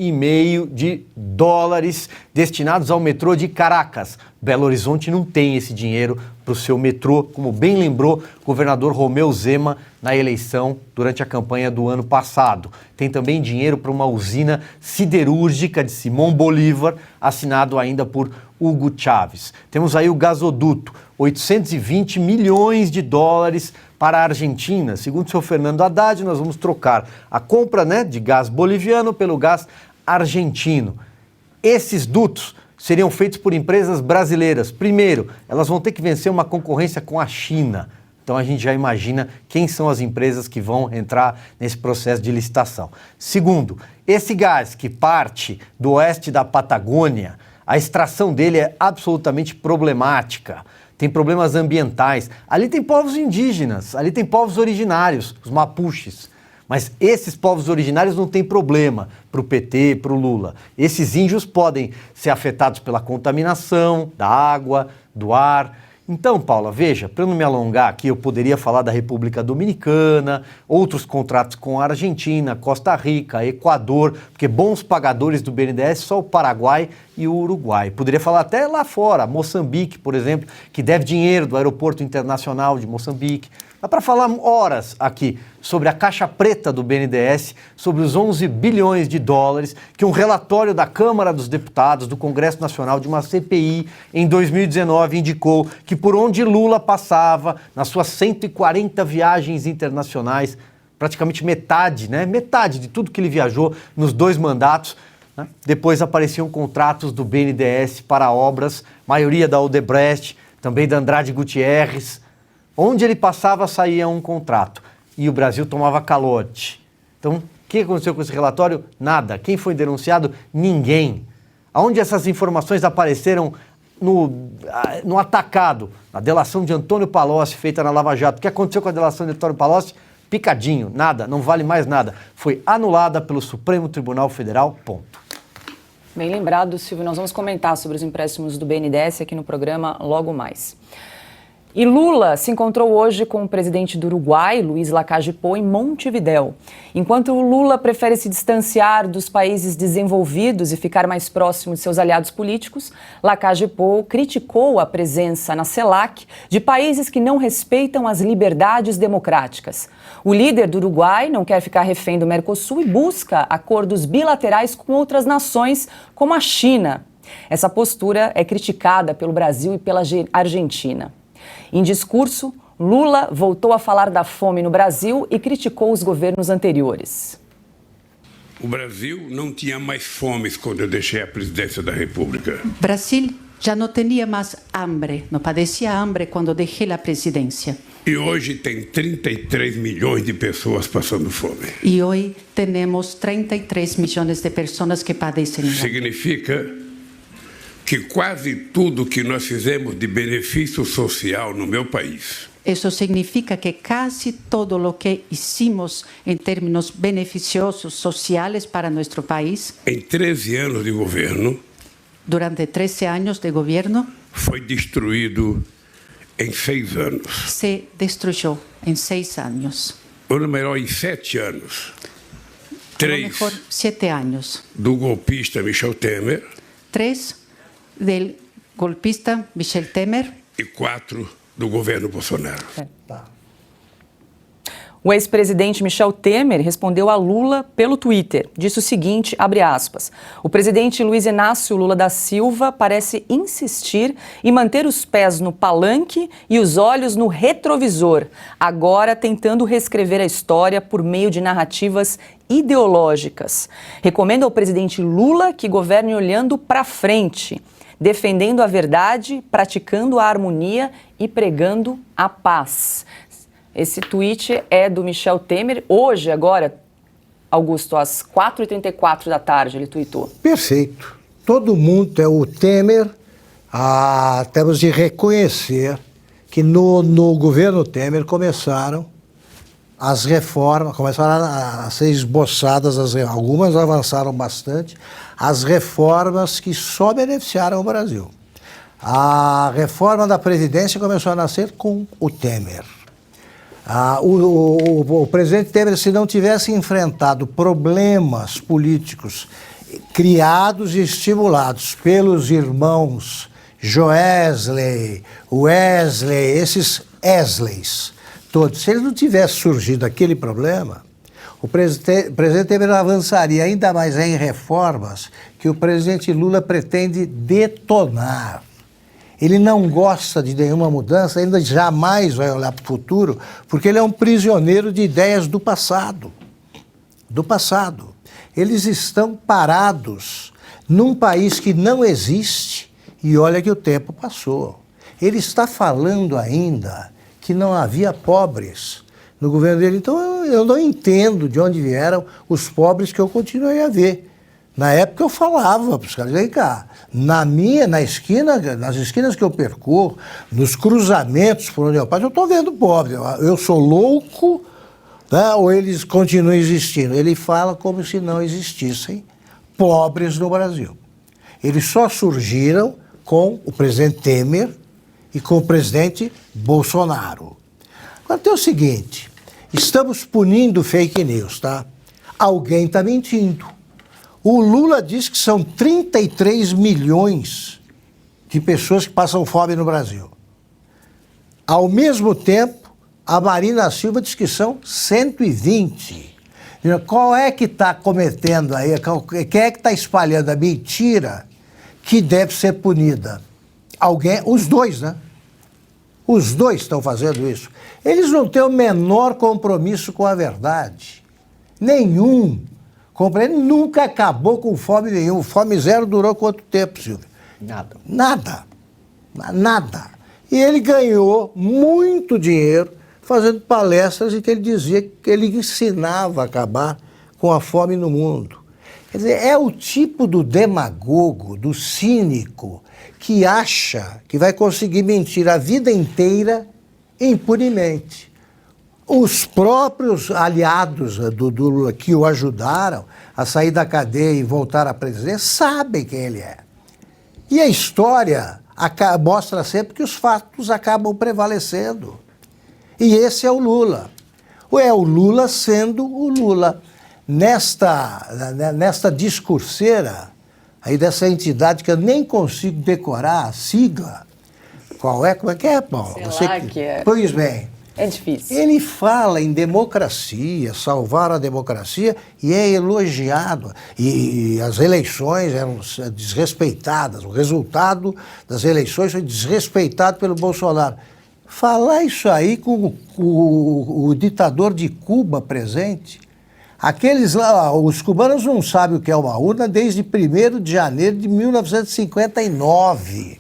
de dólares destinados ao metrô de Caracas. Belo Horizonte não tem esse dinheiro para o seu metrô, como bem lembrou o governador Romeu Zema na eleição durante a campanha do ano passado. Tem também dinheiro para uma usina siderúrgica de Simão Bolívar, assinado ainda por Hugo Chávez. Temos aí o gasoduto, 820 milhões de dólares para a Argentina. Segundo o senhor Fernando Haddad, nós vamos trocar a compra, né, de gás boliviano pelo gás argentino. Esses dutos seriam feitos por empresas brasileiras. Primeiro, elas vão ter que vencer uma concorrência com a China. Então a gente já imagina quem são as empresas que vão entrar nesse processo de licitação. Segundo, esse gás que parte do oeste da Patagônia, a extração dele é absolutamente problemática. Tem problemas ambientais. Ali tem povos indígenas, ali tem povos originários, os mapuches. Mas esses povos originários não têm problema para o PT, para o Lula. Esses índios podem ser afetados pela contaminação da água, do ar. Então, Paula, veja, para eu não me alongar aqui, eu poderia falar da República Dominicana, outros contratos com a Argentina, Costa Rica, Equador, porque bons pagadores do BNDES só o Paraguai e o Uruguai. Poderia falar até lá fora, Moçambique, por exemplo, que deve dinheiro do Aeroporto Internacional de Moçambique. Dá para falar horas aqui sobre a caixa preta do BNDES, sobre os 11 bilhões de dólares que um relatório da Câmara dos Deputados, do Congresso Nacional, de uma CPI, em 2019, indicou que por onde Lula passava, nas suas 140 viagens internacionais, praticamente metade, né? Metade de tudo que ele viajou nos 2 mandatos, né? Depois apareciam contratos do BNDES para obras, maioria da Odebrecht, também da Andrade Gutierrez. Onde ele passava, saía um contrato. E o Brasil tomava calote. Então, o que aconteceu com esse relatório? Nada. Quem foi denunciado? Ninguém. Aonde essas informações apareceram no atacado? Na delação de Antônio Palocci, feita na Lava Jato. O que aconteceu com a delação de Antônio Palocci? Picadinho. Nada. Não vale mais nada. Foi anulada pelo Supremo Tribunal Federal. Ponto. Bem lembrado, Silvio. Nós vamos comentar sobre os empréstimos do BNDES aqui no programa logo mais. E Lula se encontrou hoje com o presidente do Uruguai, Luiz Lacalle Pou, em Montevidéu. Enquanto Lula prefere se distanciar dos países desenvolvidos e ficar mais próximo de seus aliados políticos, Lacalle Pou criticou a presença na CELAC de países que não respeitam as liberdades democráticas. O líder do Uruguai não quer ficar refém do Mercosul e busca acordos bilaterais com outras nações, como a China. Essa postura é criticada pelo Brasil e pela Argentina. Em discurso, Lula voltou a falar da fome no Brasil e criticou os governos anteriores. O Brasil não tinha mais fome quando eu deixei a presidência da República. Brasil já não tinha mais hambre, não padecia hambre quando deixei a presidência. E hoje tem 33 milhões de pessoas passando fome. E hoje temos 33 milhões de pessoas que padecem. Significa que quase tudo que nós fizemos de benefício social no meu país. Isso significa que quase todo o que hicimos em termos beneficiosos sociais para nosso país, em 13 anos de governo, durante 13 anos de governo, foi destruído em 6 anos. Se destruiu em 6 anos. Ou melhor, em 7 anos. 3 7 anos. Do golpista Michel Temer. 3 do golpista Michel Temer. E 4 do governo Bolsonaro. O ex-presidente Michel Temer respondeu a Lula pelo Twitter. Disse o seguinte, abre aspas, o presidente Luiz Inácio Lula da Silva parece insistir em manter os pés no palanque e os olhos no retrovisor, agora tentando reescrever a história por meio de narrativas ideológicas. Recomendo ao presidente Lula que governe olhando para frente, defendendo a verdade, praticando a harmonia e pregando a paz. Esse tweet é do Michel Temer. Hoje, agora, Augusto, às 4h34 da tarde, ele tweetou. Perfeito. Todo mundo é o Temer. Temos de reconhecer que no governo Temer começaram as reformas, começaram a ser esboçadas, algumas avançaram bastante, as reformas que só beneficiaram o Brasil. A reforma da Previdência começou a nascer com o Temer. O presidente Temer, se não tivesse enfrentado problemas políticos criados e estimulados pelos irmãos Joesley, Wesley, esses Esleys, todos, se ele não tivesse surgido aquele problema, o presidente Temer avançaria ainda mais em reformas que o presidente Lula pretende detonar. Ele não gosta de nenhuma mudança, ainda jamais vai olhar para o futuro, porque ele é um prisioneiro de ideias do passado. Do passado. Eles estão parados num país que não existe e olha que o tempo passou. Ele está falando ainda que não havia pobres no governo dele. Então eu não entendo de onde vieram os pobres que eu continuei a ver. Na época eu falava para os caras, vem cá, nas esquinas que eu percorro, nos cruzamentos por onde eu passo, eu estou vendo pobre. Eu sou louco né? Ou eles continuam existindo? Ele fala como se não existissem pobres no Brasil. Eles só surgiram com o presidente Temer e com o presidente Bolsonaro. Agora tem o seguinte, estamos punindo fake news, tá? Alguém está mentindo. O Lula diz que são 33 milhões de pessoas que passam fome no Brasil. Ao mesmo tempo, a Marina Silva diz que são 120. Qual é que está cometendo aí, quem é que está espalhando a mentira que deve ser punida? Alguém, os dois, né? Os dois estão fazendo isso. Eles não têm o menor compromisso com a verdade. Nenhum. Ele nunca acabou com fome nenhuma. Fome zero durou quanto tempo, Silvio? Nada. Nada. Nada. E ele ganhou muito dinheiro fazendo palestras em que ele dizia que ele ensinava a acabar com a fome no mundo. Quer dizer, é o tipo do demagogo, do cínico, que acha que vai conseguir mentir a vida inteira impunemente. Os próprios aliados do Lula que o ajudaram a sair da cadeia e voltar à presidência sabem quem ele é. E a história mostra sempre que os fatos acabam prevalecendo. E esse é o Lula. É o Lula sendo o Lula. Nesta discurseira, aí dessa entidade que eu nem consigo decorar a sigla, qual é? Como é que é, Paulo? Sei lá que é. Pois bem. É difícil. Ele fala em democracia, salvar a democracia, e é elogiado. E as eleições eram desrespeitadas, o resultado das eleições foi desrespeitado pelo Bolsonaro. Falar isso aí com o ditador de Cuba presente, aqueles lá, os cubanos não sabem o que é uma urna desde 1º de janeiro de 1959.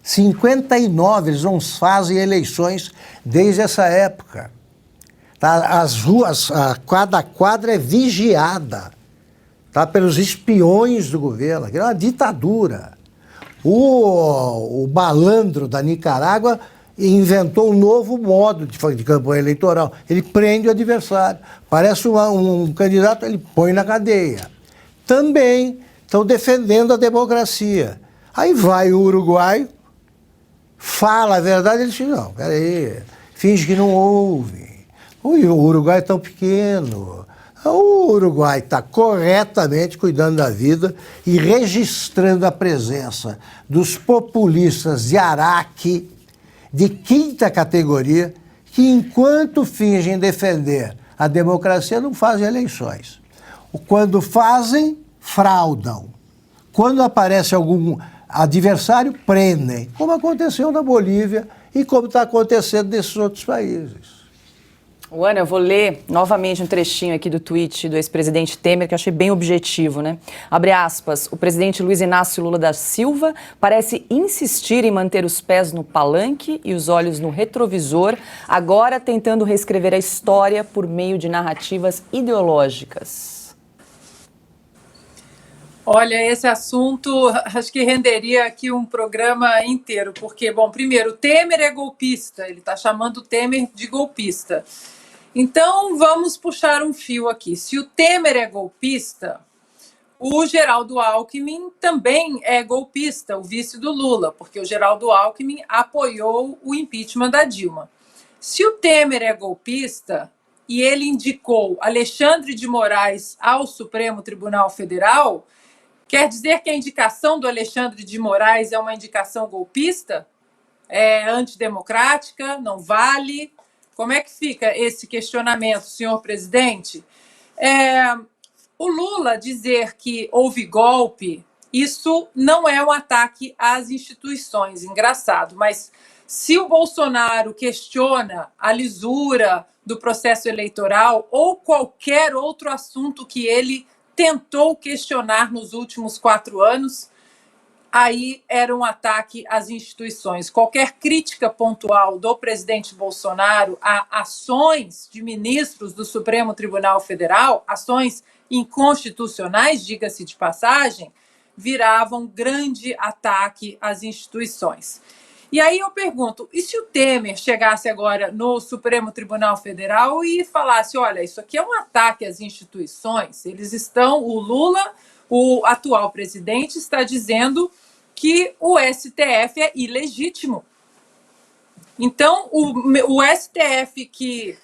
59, eles não fazem eleições desde essa época. Tá? As ruas, cada quadra é vigiada, tá? Pelos espiões do governo, que é uma ditadura. O malandro da Nicarágua inventou um novo modo de campanha eleitoral. Ele prende o adversário. Parece um candidato, ele põe na cadeia. Também estão defendendo a democracia. Aí vai o uruguaio, fala a verdade, ele diz, não, peraí, finge que não ouve. O Uruguai é tão pequeno. O Uruguai está corretamente cuidando da vida e registrando a presença dos populistas de Araque, de 5ª categoria, que enquanto fingem defender a democracia, não fazem eleições. Quando fazem, fraudam. Quando aparece algum adversário, prendem, como aconteceu na Bolívia e como está acontecendo nesses outros países. Ana, eu vou ler novamente um trechinho aqui do tweet do ex-presidente Temer, que eu achei bem objetivo, né? Abre aspas, o presidente Luiz Inácio Lula da Silva parece insistir em manter os pés no palanque e os olhos no retrovisor, agora tentando reescrever a história por meio de narrativas ideológicas. Olha, esse assunto acho que renderia aqui um programa inteiro, porque, bom, primeiro, o Temer é golpista, ele está chamando o Temer de golpista. Então, vamos puxar um fio aqui. Se o Temer é golpista, o Geraldo Alckmin também é golpista, o vice do Lula, porque o Geraldo Alckmin apoiou o impeachment da Dilma. Se o Temer é golpista e ele indicou Alexandre de Moraes ao Supremo Tribunal Federal, quer dizer que a indicação do Alexandre de Moraes é uma indicação golpista? É antidemocrática? Não vale? Como é que fica esse questionamento, senhor presidente? O Lula dizer que houve golpe, isso não é um ataque às instituições, engraçado, mas se o Bolsonaro questiona a lisura do processo eleitoral ou qualquer outro assunto que ele tentou questionar nos últimos 4 anos, aí era um ataque às instituições. Qualquer crítica pontual do presidente Bolsonaro a ações de ministros do Supremo Tribunal Federal, ações inconstitucionais, diga-se de passagem, virava um grande ataque às instituições. E aí eu pergunto, e se o Temer chegasse agora no Supremo Tribunal Federal e falasse, olha, isso aqui é um ataque às instituições, o Lula, o atual presidente, está dizendo que o STF é ilegítimo. Então, o STF que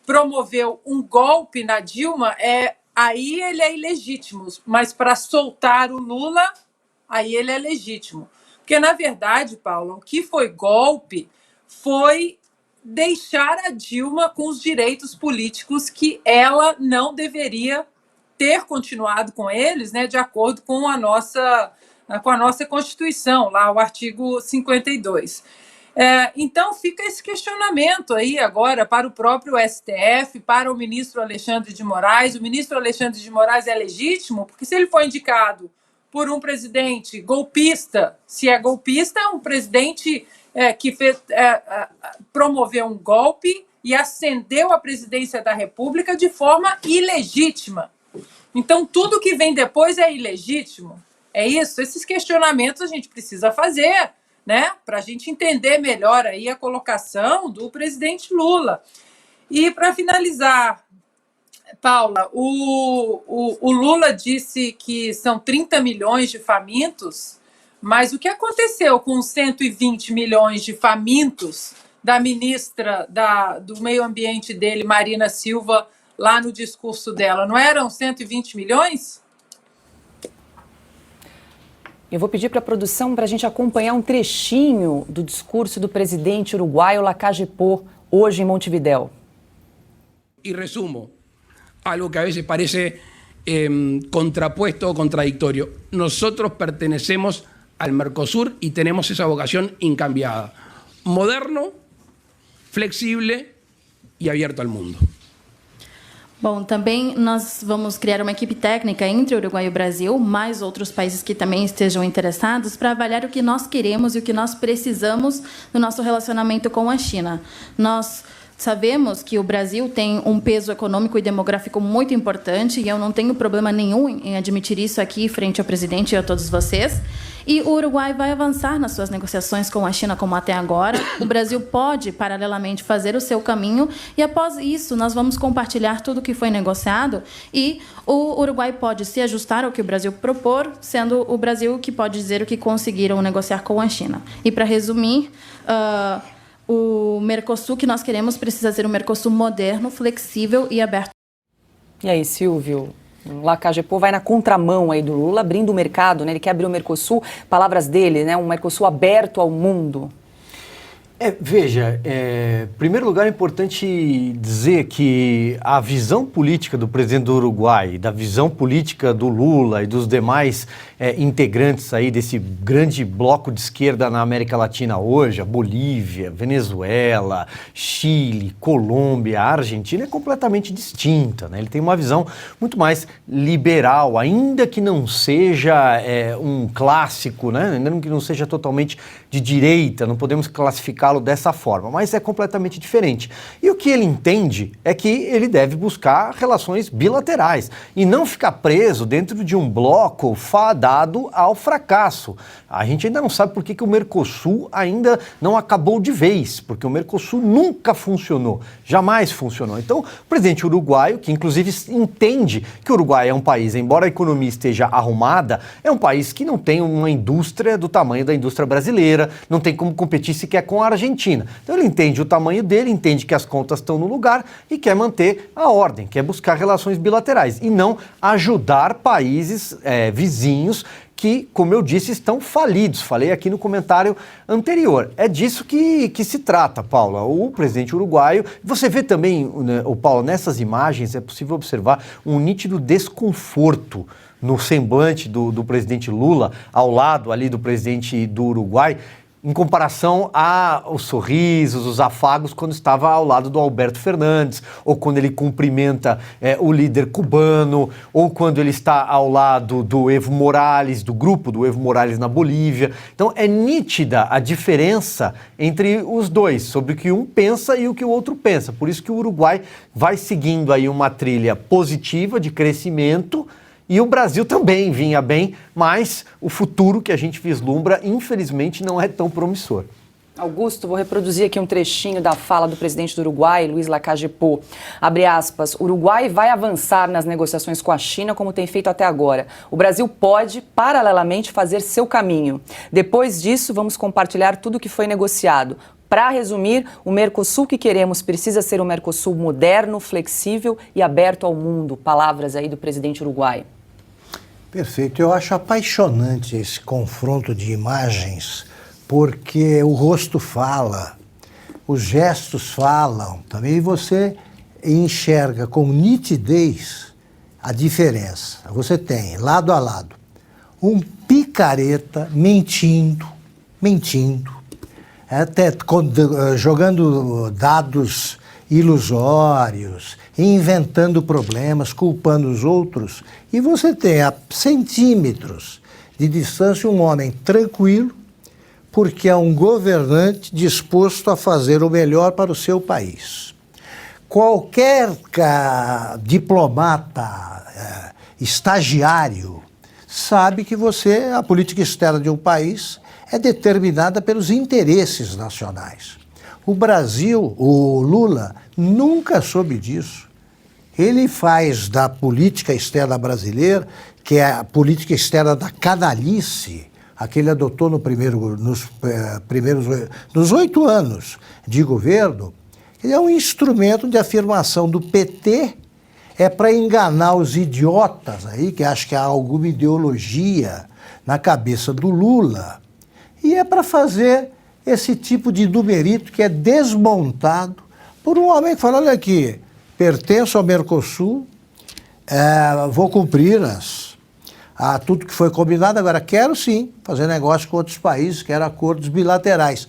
promoveu um golpe na Dilma, aí ele é ilegítimo, mas para soltar o Lula, aí ele é legítimo. Porque, na verdade, Paula, o que foi golpe foi deixar a Dilma com os direitos políticos que ela não deveria ter continuado com eles, né, de acordo com a nossa Constituição, lá o artigo 52. Então, fica esse questionamento aí agora para o próprio STF, para o ministro Alexandre de Moraes. O ministro Alexandre de Moraes é legítimo, porque se ele foi indicado por um presidente golpista, se é golpista, é um presidente que promoveu um golpe e ascendeu à presidência da República de forma ilegítima. Então, tudo que vem depois é ilegítimo. É isso? Esses questionamentos a gente precisa fazer, né, para a gente entender melhor aí a colocação do presidente Lula. E, para finalizar, Paula, o Lula disse que são 30 milhões de famintos, mas o que aconteceu com os 120 milhões de famintos da ministra do Meio Ambiente dele, Marina Silva, lá no discurso dela? Não eram 120 milhões? Eu vou pedir para a produção para a gente acompanhar um trechinho do discurso do presidente uruguaio Lacalle Pou, hoje em Montevidéu. Y resumo algo que a veces parece contrapuesto o contradictorio. Nosotros pertenecemos al Mercosur y tenemos esa vocación incambiada. Moderno, flexible y abierto al mundo. Bom, também nós vamos criar uma equipe técnica entre o Uruguai e o Brasil, mais outros países que também estejam interessados, para avaliar o que nós queremos e o que nós precisamos no nosso relacionamento com a China. Nós sabemos que o Brasil tem um peso econômico e demográfico muito importante, e eu não tenho problema nenhum em admitir isso aqui frente ao presidente e a todos vocês. E o Uruguai vai avançar nas suas negociações com a China como até agora. O Brasil pode, paralelamente, fazer o seu caminho, e após isso nós vamos compartilhar tudo o que foi negociado, e o Uruguai pode se ajustar ao que o Brasil propor, sendo o Brasil que pode dizer o que conseguiram negociar com a China. E, para resumir, o Mercosul que nós queremos precisa ser um Mercosul moderno, flexível e aberto. E aí, Silvio? O Lacalle Pou vai na contramão aí do Lula, abrindo o mercado, né? Ele quer abrir o Mercosul, palavras dele, né? Um Mercosul aberto ao mundo. Veja, em primeiro lugar é importante dizer que a visão política do presidente do Uruguai, da visão política do Lula e dos demais integrantes aí desse grande bloco de esquerda na América Latina hoje, a Bolívia, Venezuela, Chile, Colômbia, a Argentina, é completamente distinta, né? Ele tem uma visão muito mais liberal, ainda que não seja um clássico, né? Ainda que não seja totalmente de direita, não podemos classificá-lo dessa forma, mas é completamente diferente. E o que ele entende é que ele deve buscar relações bilaterais e não ficar preso dentro de um bloco fadado ao fracasso. A gente ainda não sabe por que o Mercosul ainda não acabou de vez, porque o Mercosul nunca funcionou, jamais funcionou. Então, o presidente uruguaio, que inclusive entende que o Uruguai é um país, embora a economia esteja arrumada, é um país que não tem uma indústria do tamanho da indústria brasileira, não tem como competir sequer com a Argentina. Então ele entende o tamanho dele, entende que as contas estão no lugar e quer manter a ordem, quer buscar relações bilaterais e não ajudar países vizinhos que, como eu disse, estão falidos. Falei aqui no comentário anterior. É disso que se trata, Paula. O presidente uruguaio, você vê também, Paula, nessas imagens é possível observar um nítido desconforto no semblante do presidente Lula, ao lado ali do presidente do Uruguai, em comparação aos sorrisos, os afagos, quando estava ao lado do Alberto Fernandes, ou quando ele cumprimenta o líder cubano, ou quando ele está ao lado do Evo Morales, do grupo do Evo Morales na Bolívia. Então é nítida a diferença entre os dois, sobre o que um pensa e o que o outro pensa. Por isso que o Uruguai vai seguindo aí uma trilha positiva de crescimento, e o Brasil também vinha bem, mas o futuro que a gente vislumbra, infelizmente, não é tão promissor. Augusto, vou reproduzir aqui um trechinho da fala do presidente do Uruguai, Luiz Lacalle Pou. Abre aspas, o Uruguai vai avançar nas negociações com a China como tem feito até agora. O Brasil pode, paralelamente, fazer seu caminho. Depois disso, vamos compartilhar tudo o que foi negociado. Para resumir, o Mercosul que queremos precisa ser um Mercosul moderno, flexível e aberto ao mundo. Palavras aí do presidente uruguaio. Perfeito. Eu acho apaixonante esse confronto de imagens, porque o rosto fala, os gestos falam também, e você enxerga com nitidez a diferença. Você tem, lado a lado, um picareta mentindo, até jogando dados ilusórios, inventando problemas, culpando os outros, e você tem a centímetros de distância um homem tranquilo, porque é um governante disposto a fazer o melhor para o seu país. Qualquer diplomata, estagiário, sabe que a política externa de um país é determinada pelos interesses nacionais. O Brasil, o Lula, nunca soube disso. Ele faz da política externa brasileira, que é a política externa da canalice, a que ele adotou nos 8 anos de governo, ele é um instrumento de afirmação do PT, é para enganar os idiotas aí, que acham que há alguma ideologia na cabeça do Lula, e é para fazer esse tipo de numerito que é desmontado por um homem que fala, olha aqui, pertenço ao Mercosul, vou cumprir a tudo que foi combinado, agora quero sim fazer negócio com outros países, quero acordos bilaterais.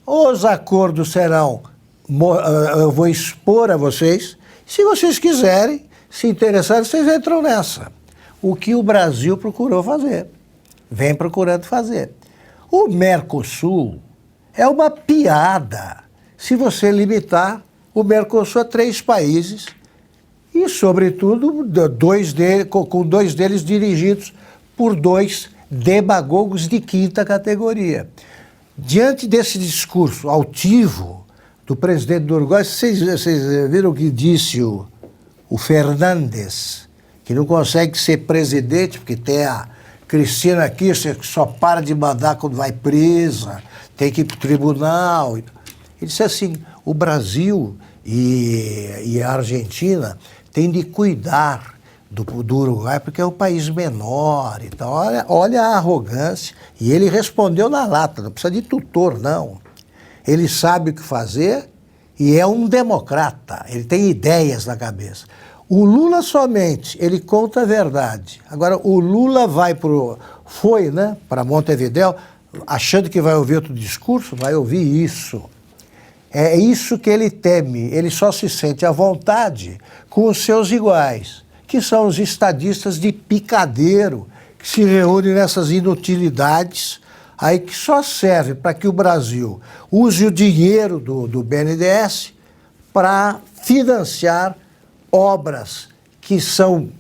Os acordos serão, eu vou expor a vocês, se vocês quiserem, se interessarem, vocês entram nessa. O que o Brasil procurou fazer, vem procurando fazer. O Mercosul é uma piada se você limitar o Mercosul a 3 países e, sobretudo, com 2 deles dirigidos por 2 demagogos de 5ª categoria. Diante desse discurso altivo do presidente do Uruguai, vocês viram o que disse o Fernandes, que não consegue ser presidente porque tem a Cristina Kirchner que só para de mandar quando vai presa, tem que ir para o tribunal. Ele disse assim, o Brasil e a Argentina têm de cuidar do Uruguai porque é um país menor e tal. Olha a arrogância. E ele respondeu na lata, não precisa de tutor, não. Ele sabe o que fazer e é um democrata, ele tem ideias na cabeça. O Lula somente, ele conta a verdade. Agora, o Lula foi para Montevidéu, achando que vai ouvir outro discurso, vai ouvir isso. É isso que ele teme, ele só se sente à vontade com os seus iguais, que são os estadistas de picadeiro, que se reúnem nessas inutilidades, aí que só serve para que o Brasil use o dinheiro do BNDES para financiar obras que são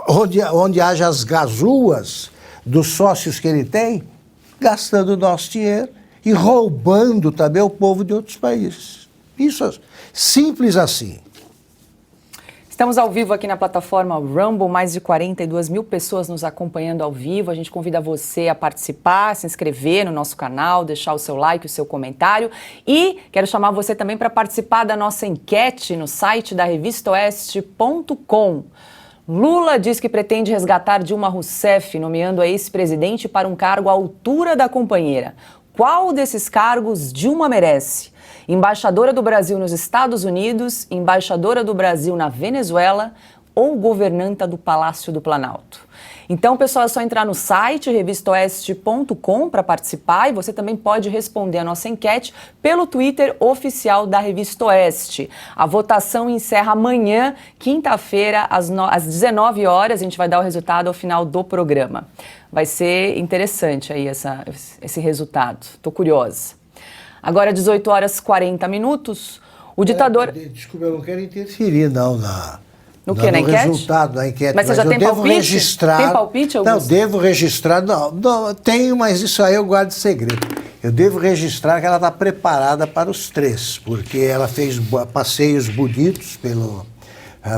onde haja as gazuas dos sócios que ele tem, gastando o nosso dinheiro e roubando também o povo de outros países. Isso, simples assim. Estamos ao vivo aqui na plataforma Rumble, mais de 42 mil pessoas nos acompanhando ao vivo. A gente convida você a participar, se inscrever no nosso canal, deixar o seu like, o seu comentário. E quero chamar você também para participar da nossa enquete no site da revistaoeste.com. Lula diz que pretende resgatar Dilma Rousseff, nomeando a ex-presidente para um cargo à altura da companheira. Qual desses cargos Dilma merece? Embaixadora do Brasil nos Estados Unidos, embaixadora do Brasil na Venezuela ou governanta do Palácio do Planalto? Então, pessoal, é só entrar no site revistaoeste.com para participar e você também pode responder a nossa enquete pelo Twitter oficial da Revista Oeste. A votação encerra amanhã, quinta-feira, às 19 horas. A gente vai dar o resultado ao final do programa. Vai ser interessante aí esse resultado. Estou curiosa. Agora, 18 horas e 40 minutos, o ditador... Desculpa, eu não quero interferir, não, no enquete? Resultado da enquete. Mas você já tem palpite? Registrar... Tem palpite, Augusto? Não, devo registrar... Não, tenho, mas isso aí eu guardo segredo. Eu devo registrar que ela está preparada para os 3, porque ela fez passeios bonitos,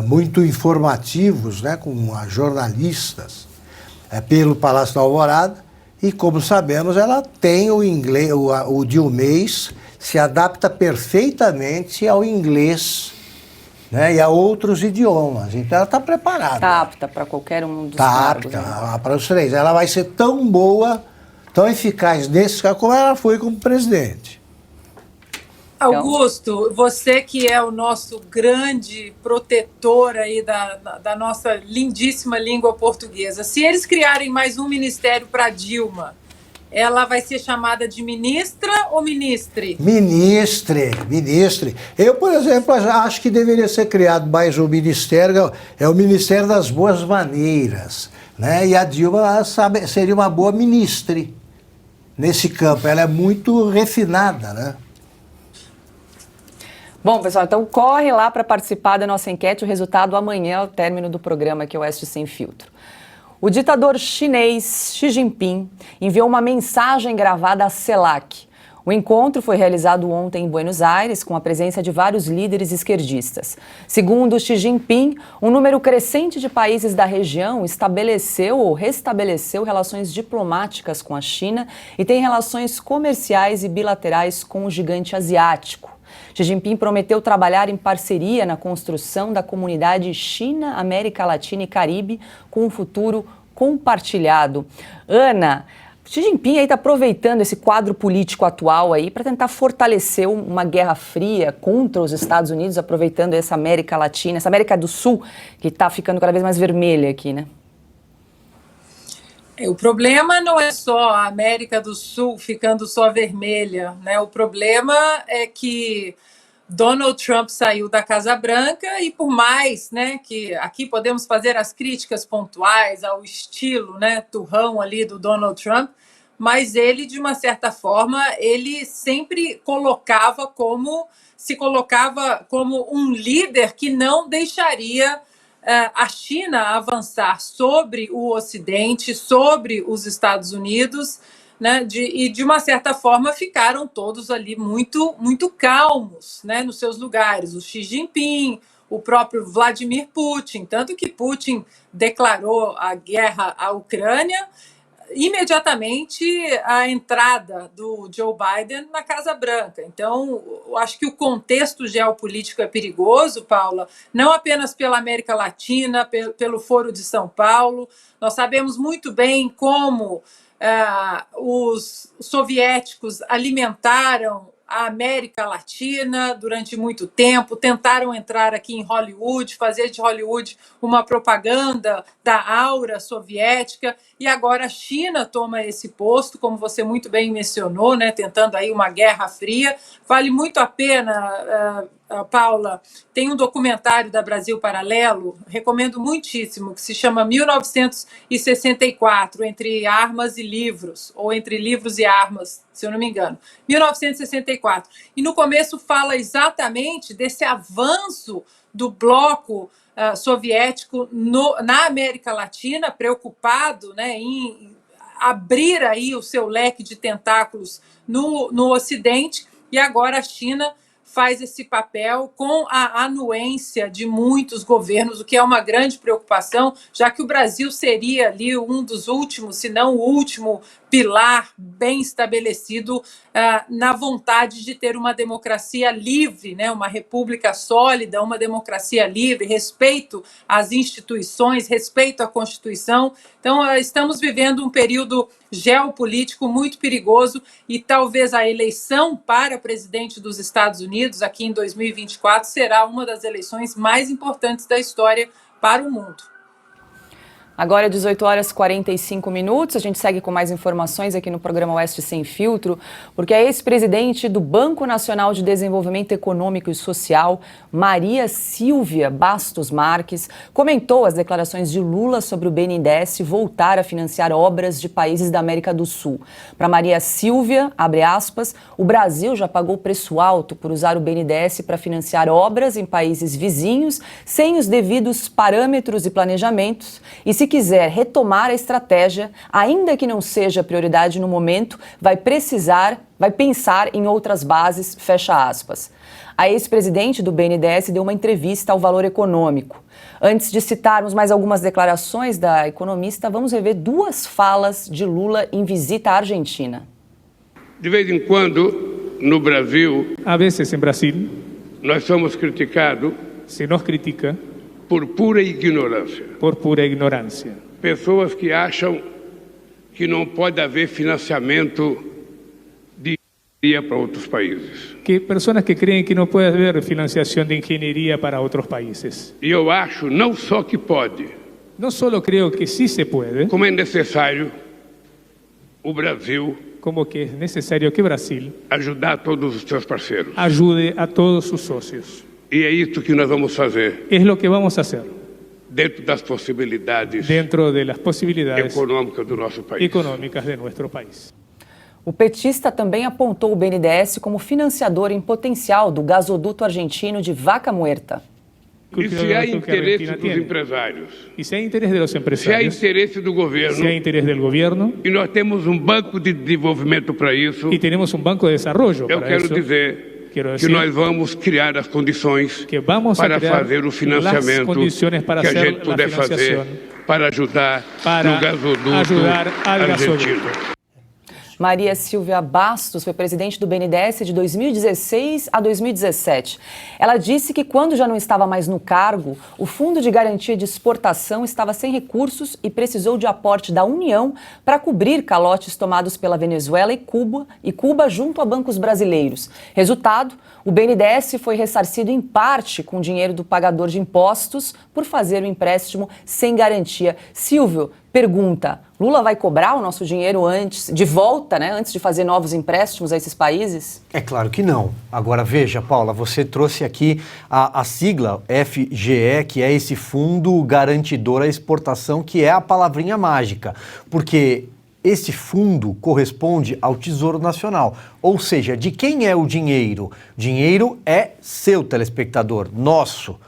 muito informativos, né, com jornalistas, pelo Palácio da Alvorada, e como sabemos, ela tem o inglês, o Dilmês se adapta perfeitamente ao inglês, né, e a outros idiomas. Então ela está preparada. Está apta para qualquer um dos cargos. Está apta para os 3. Ela vai ser tão boa, tão eficaz nesse caso como ela foi como presidente. Augusto, você que é o nosso grande protetor aí da nossa lindíssima língua portuguesa, se eles criarem mais um ministério para Dilma, ela vai ser chamada de ministra ou ministre? Ministre. Eu, por exemplo, acho que deveria ser criado mais um ministério, é o Ministério das Boas Maneiras, né? E a Dilma seria uma boa ministre nesse campo. Ela é muito refinada, né? Bom, pessoal, então corre lá para participar da nossa enquete. O resultado amanhã, ao término do programa aqui, Oeste Sem Filtro. O ditador chinês Xi Jinping enviou uma mensagem gravada à CELAC. O encontro foi realizado ontem em Buenos Aires, com a presença de vários líderes esquerdistas. Segundo Xi Jinping, um número crescente de países da região estabeleceu ou restabeleceu relações diplomáticas com a China e tem relações comerciais e bilaterais com o gigante asiático. Xi Jinping prometeu trabalhar em parceria na construção da comunidade China, América Latina e Caribe com um futuro compartilhado. Ana, Xi Jinping está aproveitando esse quadro político atual aí para tentar fortalecer uma guerra fria contra os Estados Unidos, aproveitando essa América Latina, essa América do Sul, que está ficando cada vez mais vermelha aqui, né? O problema não é só a América do Sul ficando só vermelha, né? O problema é que Donald Trump saiu da Casa Branca e por mais, né, que aqui podemos fazer as críticas pontuais ao estilo, né, turrão ali do Donald Trump, mas ele, de uma certa forma, ele sempre se colocava como um líder que não deixaria a China avançar sobre o Ocidente, sobre os Estados Unidos, né, e de uma certa forma ficaram todos ali muito, muito calmos, né, nos seus lugares. O Xi Jinping, o próprio Vladimir Putin, tanto que Putin declarou a guerra à Ucrânia imediatamente a entrada do Joe Biden na Casa Branca. Então, eu acho que o contexto geopolítico é perigoso, Paula, não apenas pela América Latina, pelo Foro de São Paulo. Nós sabemos muito bem como os soviéticos alimentaram a América Latina durante muito tempo, tentaram entrar aqui em Hollywood, fazer de Hollywood uma propaganda da aura soviética, e agora a China toma esse posto, como você muito bem mencionou, né, tentando aí uma guerra fria. Vale muito a pena, Paula, tem um documentário da Brasil Paralelo, recomendo muitíssimo, que se chama 1964, Entre Armas e Livros, ou Entre Livros e Armas, se eu não me engano, 1964. E no começo fala exatamente desse avanço do bloco soviético na América Latina, preocupado, né, em abrir aí o seu leque de tentáculos no Ocidente, e agora a China faz esse papel com a anuência de muitos governos, o que é uma grande preocupação, já que o Brasil seria ali um dos últimos, se não o último pilar bem estabelecido na vontade de ter uma democracia livre, né, uma república sólida, uma democracia livre, respeito às instituições, respeito à Constituição. Então, estamos vivendo um período geopolítico muito perigoso e talvez a eleição para presidente dos Estados Unidos aqui em 2024 será uma das eleições mais importantes da história para o mundo. Agora, 18h45, a gente segue com mais informações aqui no programa Oeste Sem Filtro, porque a ex-presidente do Banco Nacional de Desenvolvimento Econômico e Social, Maria Silvia Bastos Marques, comentou as declarações de Lula sobre o BNDES voltar a financiar obras de países da América do Sul. Para Maria Silvia, abre aspas, o Brasil já pagou preço alto por usar o BNDES para financiar obras em países vizinhos sem os devidos parâmetros e planejamentos, e se quiser retomar a estratégia, ainda que não seja prioridade no momento, vai precisar vai pensar em outras bases, fecha aspas. A ex-presidente do BNDES deu uma entrevista ao Valor Econômico. Antes de citarmos mais algumas declarações da economista, vamos rever 2 falas de Lula em visita à Argentina. De vez em quando, no Brasil, a veces en Brasil, nós somos criticados se nos critica por pura ignorância. por pura ignorancia. Pessoas que acham que não pode haver financiamento de engenharia para outros países. Que personas que creen que no puede haber financiación de ingeniería para otros países. E eu acho não só que pode, No solo creo que sí se puede, como é necessário o Brasil como que es necesario que Brasil ajudar todos os seus parceiros. ayude a todos sus socios. E é isso que nós vamos fazer, Es lo que vamos a hacer dentro das possibilidades dentro de las posibilidades econômicas do nosso país. económicas de nuestro país. O petista também apontou o BNDES como financiador em potencial do gasoduto argentino de Vaca Muerta. E se há interesse dos empresários, Y si hay interés de los se há empresarios, interesse do governo, si hay interés del gobierno, e nós temos um banco de desenvolvimento para isso, y tenemos un banco de desarrollo eu para quero eso, dizer quiero que decir nós vamos criar as condições que vamos a para crear fazer o las financiamento condiciones para que a hacer gente la puder fazer financiación para ajudar para no gasoduto ayudar al argentino. gasoduto. Maria Silvia Bastos foi presidente do BNDES de 2016 a 2017. Ela disse que quando já não estava mais no cargo, o Fundo de Garantia de Exportação estava sem recursos e precisou de aporte da União para cobrir calotes tomados pela Venezuela e Cuba junto a bancos brasileiros. Resultado, o BNDES foi ressarcido em parte com dinheiro do pagador de impostos por fazer o empréstimo sem garantia. Silvio pergunta, Lula vai cobrar o nosso dinheiro de volta, né, antes de fazer novos empréstimos a esses países? É claro que não. Agora veja, Paula, você trouxe aqui a sigla FGE, que é esse Fundo Garantidor à Exportação, que é a palavrinha mágica, porque esse fundo corresponde ao Tesouro Nacional, ou seja, de quem é o dinheiro? Dinheiro é seu, telespectador, nosso.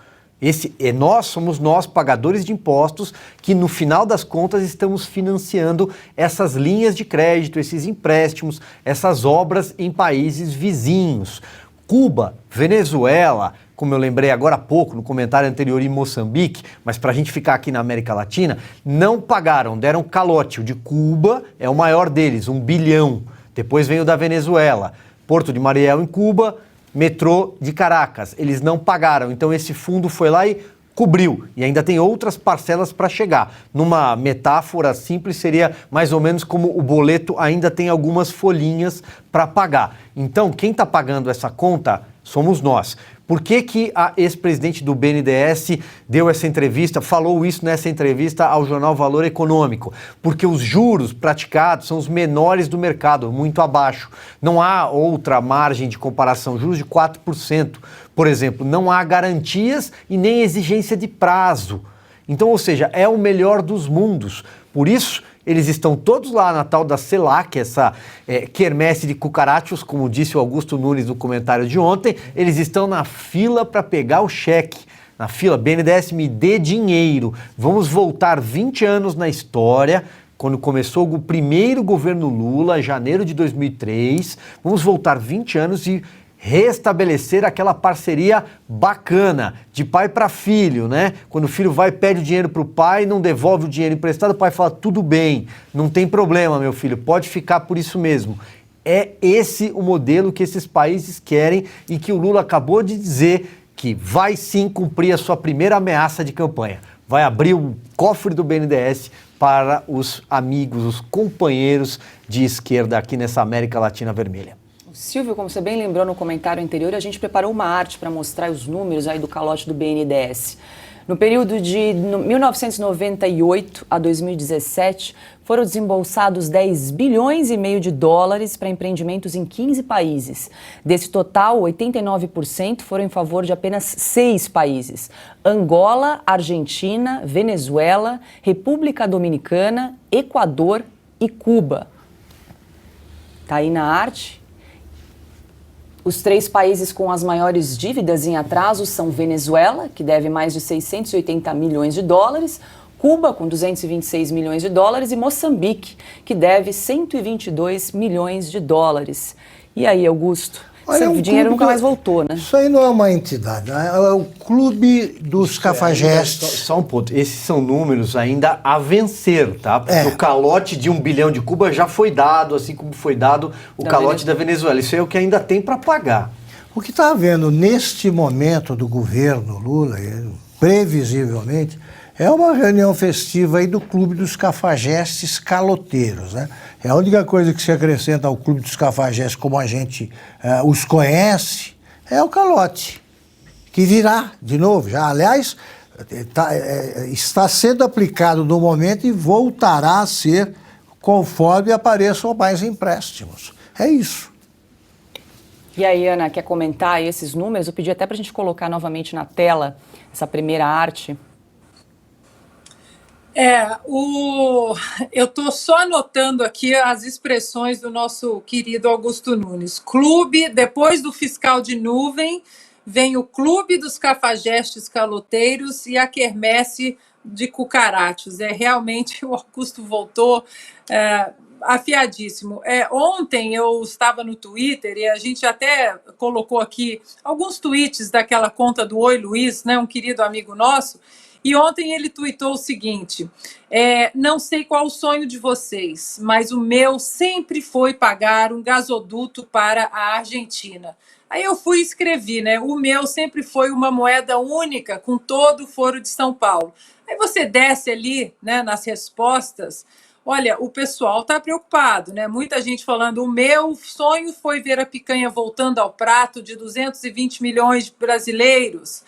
Nós somos nós, pagadores de impostos, que no final das contas estamos financiando essas linhas de crédito, esses empréstimos, essas obras em países vizinhos. Cuba, Venezuela, como eu lembrei agora há pouco no comentário anterior, em Moçambique, mas para a gente ficar aqui na América Latina, não pagaram, deram calote. O de Cuba é o maior deles, 1 bilhão. Depois vem o da Venezuela, Porto de Mariel em Cuba, metrô de Caracas, eles não pagaram, então esse fundo foi lá e cobriu, e ainda tem outras parcelas para chegar. Numa metáfora simples, seria mais ou menos como o boleto ainda tem algumas folhinhas para pagar. Então, quem está pagando essa conta somos nós. Por que a ex-presidente do BNDES deu essa entrevista, falou isso nessa entrevista ao jornal Valor Econômico? Porque os juros praticados são os menores do mercado, muito abaixo. Não há outra margem de comparação, juros de 4%. Por exemplo, não há garantias e nem exigência de prazo. Então, ou seja, é o melhor dos mundos. Por isso, eles estão todos lá na tal da CELAC, essa quermesse de cucarachos, como disse o Augusto Nunes no comentário de ontem. Eles estão na fila para pegar o cheque. Na fila, BNDES, me dê dinheiro. Vamos voltar 20 anos na história, quando começou o primeiro governo Lula, em janeiro de 2003. Vamos voltar 20 anos e restabelecer aquela parceria bacana, de pai para filho, né? Quando o filho vai, pede o dinheiro para o pai, não devolve o dinheiro emprestado, o pai fala, tudo bem, não tem problema, meu filho, pode ficar por isso mesmo. É esse o modelo que esses países querem e que o Lula acabou de dizer que vai sim cumprir a sua primeira ameaça de campanha. Vai abrir o cofre do BNDES para os amigos, os companheiros de esquerda aqui nessa América Latina vermelha. Silvio, como você bem lembrou no comentário anterior, a gente preparou uma arte para mostrar os números aí do calote do BNDES. No período de 1998 a 2017, foram desembolsados 10 bilhões e meio de dólares para empreendimentos em 15 países. Desse total, 89% foram em favor de apenas 6 países: Angola, Argentina, Venezuela, República Dominicana, Equador e Cuba. Tá aí na arte. Os 3 países com as maiores dívidas em atraso são Venezuela, que deve mais de 680 milhões de dólares, Cuba, com 226 milhões de dólares, e Moçambique, que deve 122 milhões de dólares. E aí, Augusto? Olha, Esse dinheiro nunca mais voltou, né? Isso aí não é uma entidade, é o Clube dos Cafajestes. Só um ponto, esses são números ainda a vencer, tá? Porque o calote de 1 bilhão de Cuba já foi dado, assim como foi dado o calote da Venezuela. Isso é o que ainda tem para pagar. O que está havendo neste momento do governo Lula, previsivelmente, é uma reunião festiva aí do Clube dos Cafajestes caloteiros, né? É a única coisa que se acrescenta ao Clube dos Cafajestes, como a gente os conhece, é o calote, que virá de novo. Já, aliás, está sendo aplicado no momento e voltará a ser conforme apareçam mais empréstimos. É isso. E aí, Ana, quer comentar aí esses números? Eu pedi até para a gente colocar novamente na tela essa primeira arte. Eu estou só anotando aqui as expressões do nosso querido Augusto Nunes. Clube, depois do fiscal de nuvem, vem o Clube dos Cafajestes Caloteiros e a quermesse de cucarachos. Realmente o Augusto voltou afiadíssimo. Ontem eu estava no Twitter e a gente até colocou aqui alguns tweets daquela conta do Oi Luiz, né, um querido amigo nosso. E ontem ele tuitou o seguinte: não sei qual o sonho de vocês, mas o meu sempre foi pagar um gasoduto para a Argentina. Aí eu fui e escrevi, né? O meu sempre foi uma moeda única com todo o Foro de São Paulo. Aí você desce ali, né, nas respostas. Olha, o pessoal está preocupado, né? Muita gente falando, o meu sonho foi ver a picanha voltando ao prato de 220 milhões de brasileiros.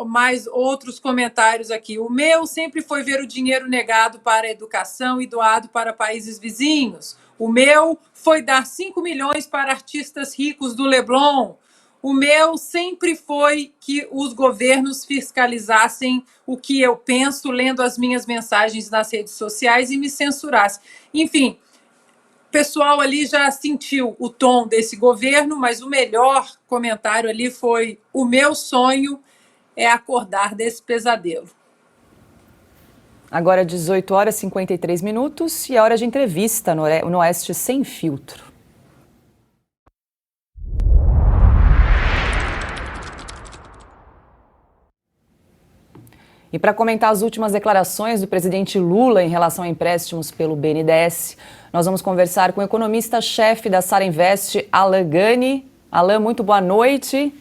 Mais outros comentários aqui. O meu sempre foi ver o dinheiro negado para a educação e doado para países vizinhos. O meu foi dar 5 milhões para artistas ricos do Leblon. O meu sempre foi que os governos fiscalizassem o que eu penso, lendo as minhas mensagens nas redes sociais e me censurassem. Enfim, o pessoal ali já sentiu o tom desse governo, mas o melhor comentário ali foi: o meu sonho é acordar desse pesadelo. Agora 18 horas e 53 minutos e é hora de entrevista no Oeste Sem Filtro. E para comentar as últimas declarações do presidente Lula em relação a empréstimos pelo BNDES, nós vamos conversar com o economista-chefe da Sara Invest, Alan Gani. Alan, muito boa noite.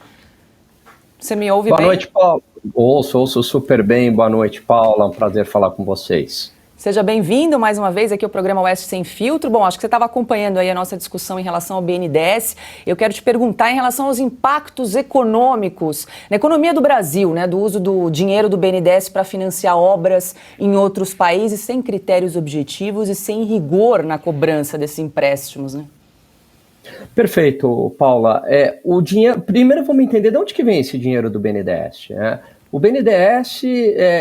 Você me ouve bem? Boa noite, Paulo. Ouço super bem. Boa noite, Paula. É um prazer falar com vocês. Seja bem-vindo mais uma vez aqui ao programa Oeste Sem Filtro. Bom, acho que você estava acompanhando aí a nossa discussão em relação ao BNDES. Eu quero te perguntar em relação aos impactos econômicos na economia do Brasil, né, do uso do dinheiro do BNDES para financiar obras em outros países sem critérios objetivos e sem rigor na cobrança desses empréstimos, né? Perfeito, Paula. O dinheiro, primeiro vamos entender de onde que vem esse dinheiro do BNDES, né? O BNDES,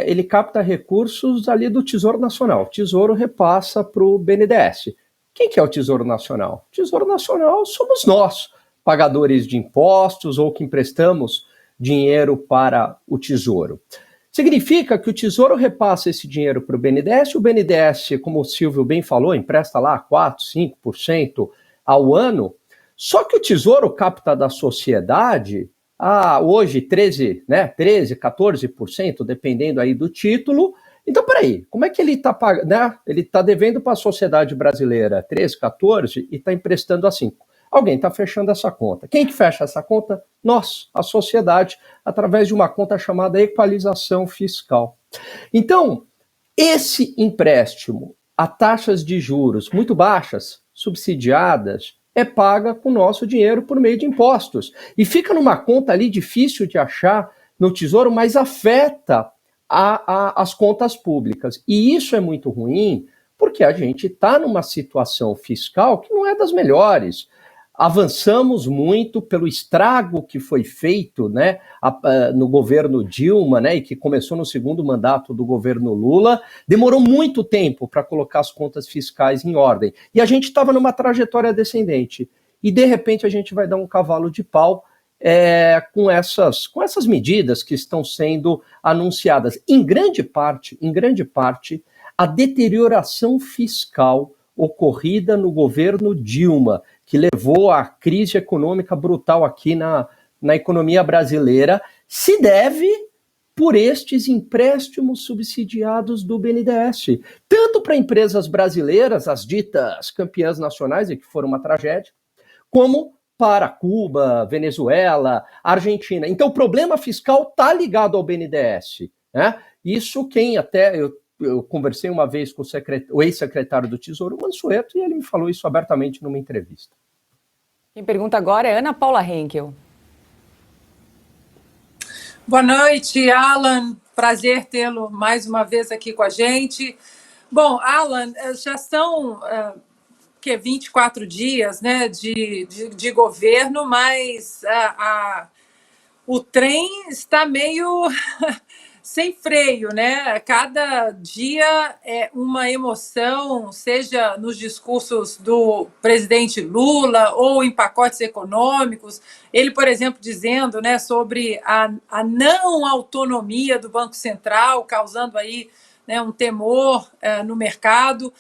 ele capta recursos ali do Tesouro Nacional. O Tesouro repassa para o BNDES. Quem que é o Tesouro Nacional? O Tesouro Nacional somos nós, pagadores de impostos ou que emprestamos dinheiro para o Tesouro. Significa que o Tesouro repassa esse dinheiro para o BNDES, como o Silvio bem falou, empresta lá 4%, 5% ao ano, só que o Tesouro capta da sociedade hoje 13, 14%, dependendo aí do título. Então, peraí, como é que ele está pagando, né? Ele está devendo para a sociedade brasileira 13, 14 e está emprestando a 5. Alguém está fechando essa conta. Quem que fecha essa conta? Nós, a sociedade, através de uma conta chamada equalização fiscal. Então, esse empréstimo a taxas de juros muito baixas, subsidiadas, paga com o nosso dinheiro por meio de impostos. E fica numa conta ali difícil de achar no Tesouro, mas afeta as contas públicas. E isso é muito ruim, porque a gente está numa situação fiscal que não é das melhores. Avançamos muito pelo estrago que foi feito, né, no governo Dilma, né, e que começou no segundo mandato do governo Lula. Demorou muito tempo para colocar as contas fiscais em ordem. E a gente estava numa trajetória descendente. E, de repente, a gente vai dar um cavalo de pau com essas medidas que estão sendo anunciadas. Em grande parte, a deterioração fiscal ocorrida no governo Dilma, que levou à crise econômica brutal aqui na economia brasileira, se deve por estes empréstimos subsidiados do BNDES, tanto para empresas brasileiras, as ditas campeãs nacionais, e que foram uma tragédia, como para Cuba, Venezuela, Argentina. Então o problema fiscal está ligado ao BNDES, né? Isso quem até... Eu conversei uma vez com o ex-secretário do Tesouro, Mansueto, e ele me falou isso abertamente numa entrevista. Quem pergunta agora é Ana Paula Henkel. Boa noite, Alan. Prazer tê-lo mais uma vez aqui com a gente. Bom, Alan, já são 24 dias, né, de governo, mas o trem está meio sem freio, né? Cada dia é uma emoção, seja nos discursos do presidente Lula ou em pacotes econômicos. Ele, por exemplo, dizendo, né, sobre a não autonomia do Banco Central, causando aí, né, um temor no mercado.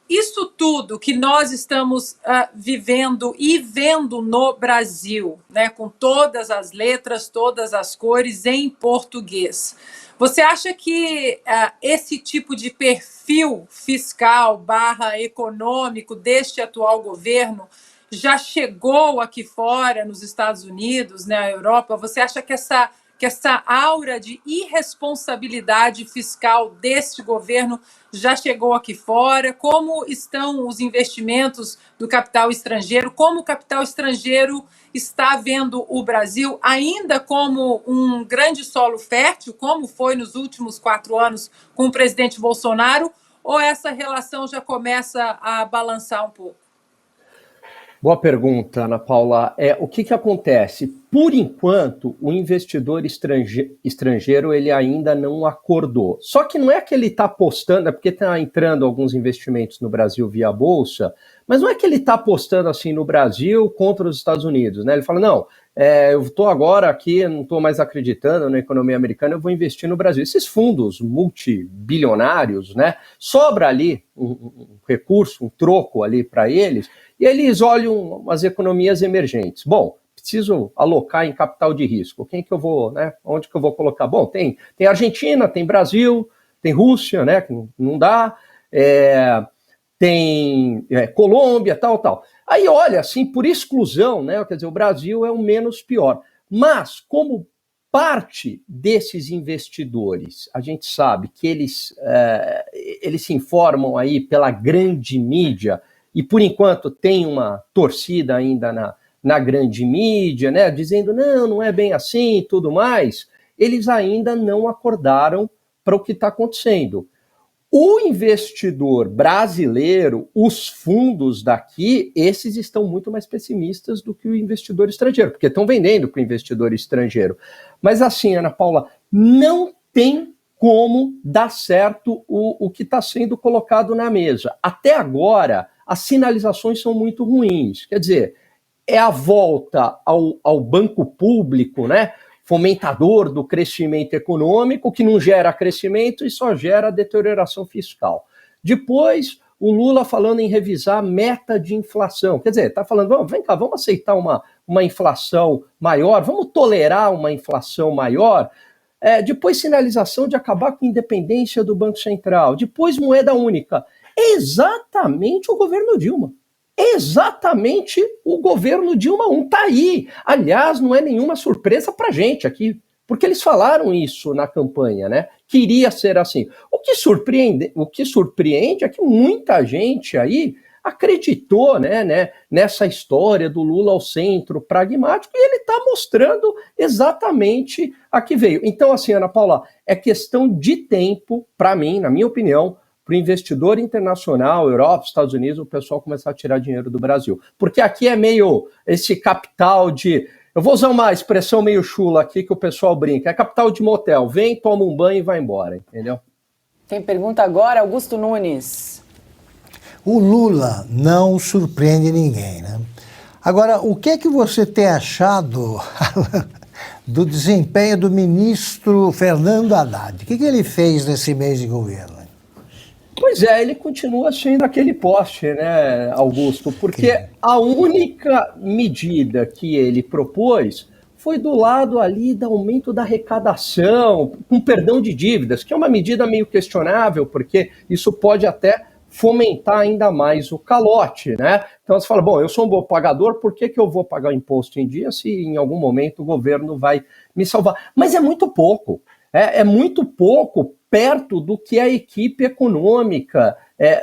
Isso tudo que nós estamos vivendo e vendo no Brasil, né, com todas as letras, todas as cores em português. Você acha que esse tipo de perfil fiscal / econômico deste atual governo já chegou aqui fora, nos Estados Unidos, na Europa? Você acha que essa aura de irresponsabilidade fiscal deste governo já chegou aqui fora? Como estão os investimentos do capital estrangeiro? Como o capital estrangeiro está vendo o Brasil ainda como um grande solo fértil, como foi nos últimos 4 anos com o presidente Bolsonaro? Ou essa relação já começa a balançar um pouco? Boa pergunta, Ana Paula. O que acontece? Por enquanto, o investidor estrangeiro ele ainda não acordou. Só que não é que ele está apostando, é porque está entrando alguns investimentos no Brasil via Bolsa, mas não é que ele está apostando assim no Brasil contra os Estados Unidos, né? Ele fala, não, eu estou agora aqui, não estou mais acreditando na economia americana, eu vou investir no Brasil. Esses fundos multibilionários, né? Sobra ali um recurso, um troco ali para eles, e eles olham as economias emergentes. Bom, preciso alocar em capital de risco. Quem que eu vou, né? Onde que eu vou colocar? Bom, tem Argentina, tem Brasil, tem Rússia, né? Que não dá, tem Colômbia, tal. Aí olha, assim, por exclusão, né? Quer dizer, o Brasil é o menos pior. Mas, como parte desses investidores, a gente sabe que eles se informam aí pela grande mídia, e por enquanto tem uma torcida ainda na grande mídia, né, dizendo não é bem assim e tudo mais, eles ainda não acordaram para o que está acontecendo. O investidor brasileiro, os fundos daqui, esses estão muito mais pessimistas do que o investidor estrangeiro, porque estão vendendo para o investidor estrangeiro. Mas assim, Ana Paula, não tem como dar certo o que está sendo colocado na mesa. Até agora, as sinalizações são muito ruins. Quer dizer, é a volta ao banco público, né, fomentador do crescimento econômico, que não gera crescimento e só gera deterioração fiscal. Depois, o Lula falando em revisar a meta de inflação. Quer dizer, está falando, vem cá, vamos aceitar uma inflação maior, vamos tolerar uma inflação maior. Depois, sinalização de acabar com a independência do Banco Central. Depois, moeda única. Exatamente o governo Dilma. Exatamente o governo Dilma 1 está aí. Aliás, não é nenhuma surpresa para a gente aqui, porque eles falaram isso na campanha, né? Queria ser assim. O que surpreende é que muita gente aí acreditou, né, nessa história do Lula ao centro pragmático, e ele está mostrando exatamente a que veio. Então, assim, Ana Paula, é questão de tempo, para mim, na minha opinião, para o investidor internacional, Europa, Estados Unidos, o pessoal começar a tirar dinheiro do Brasil. Porque aqui é meio esse capital de... Eu vou usar uma expressão meio chula aqui que o pessoal brinca. É capital de motel. Vem, toma um banho e vai embora, entendeu? Quem pergunta agora, Augusto Nunes. O Lula não surpreende ninguém, né? Agora, o que é que você tem achado do desempenho do ministro Fernando Haddad? O que ele fez nesse mês de governo? Pois é, ele continua sendo aquele poste, né, Augusto? Porque a única medida que ele propôs foi do lado ali do aumento da arrecadação, com perdão de dívidas, que é uma medida meio questionável, porque isso pode até fomentar ainda mais o calote, né? Então você fala, bom, eu sou um bom pagador, por que eu vou pagar imposto em dia se em algum momento o governo vai me salvar? Mas é muito pouco, é muito pouco perto do que a equipe econômica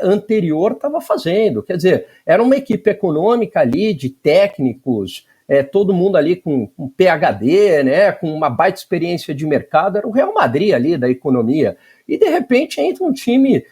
anterior estava fazendo. Quer dizer, era uma equipe econômica ali de técnicos, todo mundo ali com PhD, né, com uma baita experiência de mercado, era o Real Madrid ali da economia. E, de repente, entra um time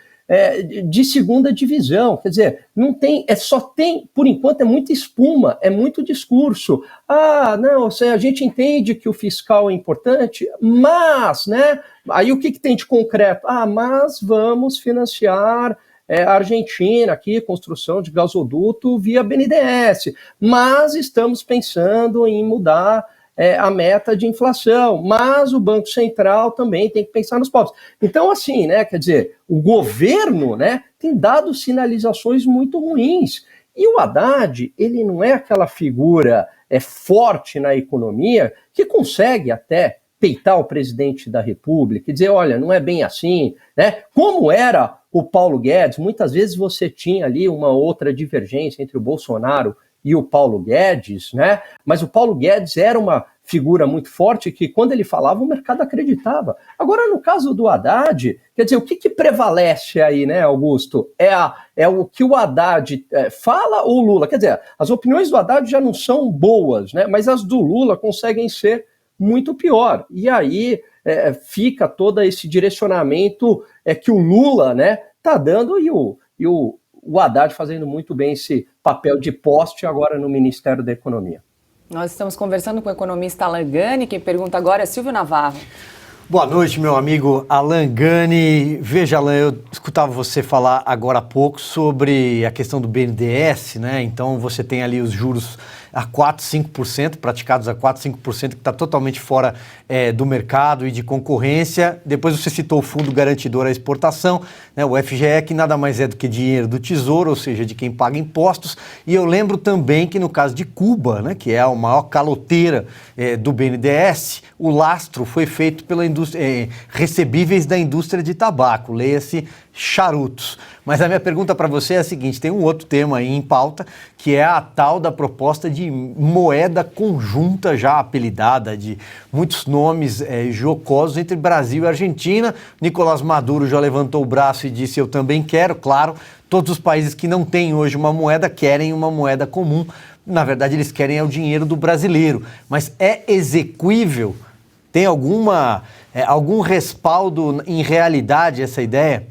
de segunda divisão. Quer dizer, não tem, só tem, por enquanto, é muita espuma, é muito discurso. Ah, não, a gente entende que o fiscal é importante, mas, né, aí o que tem de concreto? Ah, mas vamos financiar a Argentina aqui, construção de gasoduto via BNDES, mas estamos pensando em mudar a meta de inflação, mas o Banco Central também tem que pensar nos pobres. Então, assim, né, quer dizer, o governo, né, tem dado sinalizações muito ruins. E o Haddad, ele não é aquela figura forte na economia que consegue até peitar o presidente da República e dizer, olha, não é bem assim, né? Como era o Paulo Guedes, muitas vezes você tinha ali uma outra divergência entre o Bolsonaro e o Paulo Guedes, né? Mas o Paulo Guedes era uma figura muito forte que, quando ele falava, o mercado acreditava. Agora, no caso do Haddad, quer dizer, o que prevalece aí, né, Augusto? É o que o Haddad fala ou o Lula? Quer dizer, as opiniões do Haddad já não são boas, né? Mas as do Lula conseguem ser muito pior. E aí fica todo esse direcionamento que o Lula, né, tá dando e o Haddad fazendo muito bem esse papel de poste agora no Ministério da Economia. Nós estamos conversando com o economista Alan Gani. Quem pergunta agora é Silvio Navarro. Boa noite, meu amigo Alan Gani. Veja, Alan, eu escutava você falar agora há pouco sobre a questão do BNDES, né? Então você tem ali os juros a 4%, 5%, praticados a 4%, 5%, que está totalmente fora do mercado e de concorrência. Depois você citou o Fundo Garantidor à Exportação, né, o FGE, que nada mais é do que dinheiro do Tesouro, ou seja, de quem paga impostos. E eu lembro também que no caso de Cuba, né, que é a maior caloteira do BNDES, o lastro foi feito pela indústria, recebíveis da indústria de tabaco, leia-se charutos. Mas a minha pergunta para você é a seguinte, tem um outro tema aí em pauta, que é a tal da proposta de moeda conjunta já apelidada de muitos nomes jocosos entre Brasil e Argentina. Nicolás Maduro já levantou o braço e disse, eu também quero, claro, todos os países que não têm hoje uma moeda querem uma moeda comum. Na verdade, eles querem o dinheiro do brasileiro. Mas é execuível? Tem algum respaldo em realidade essa ideia?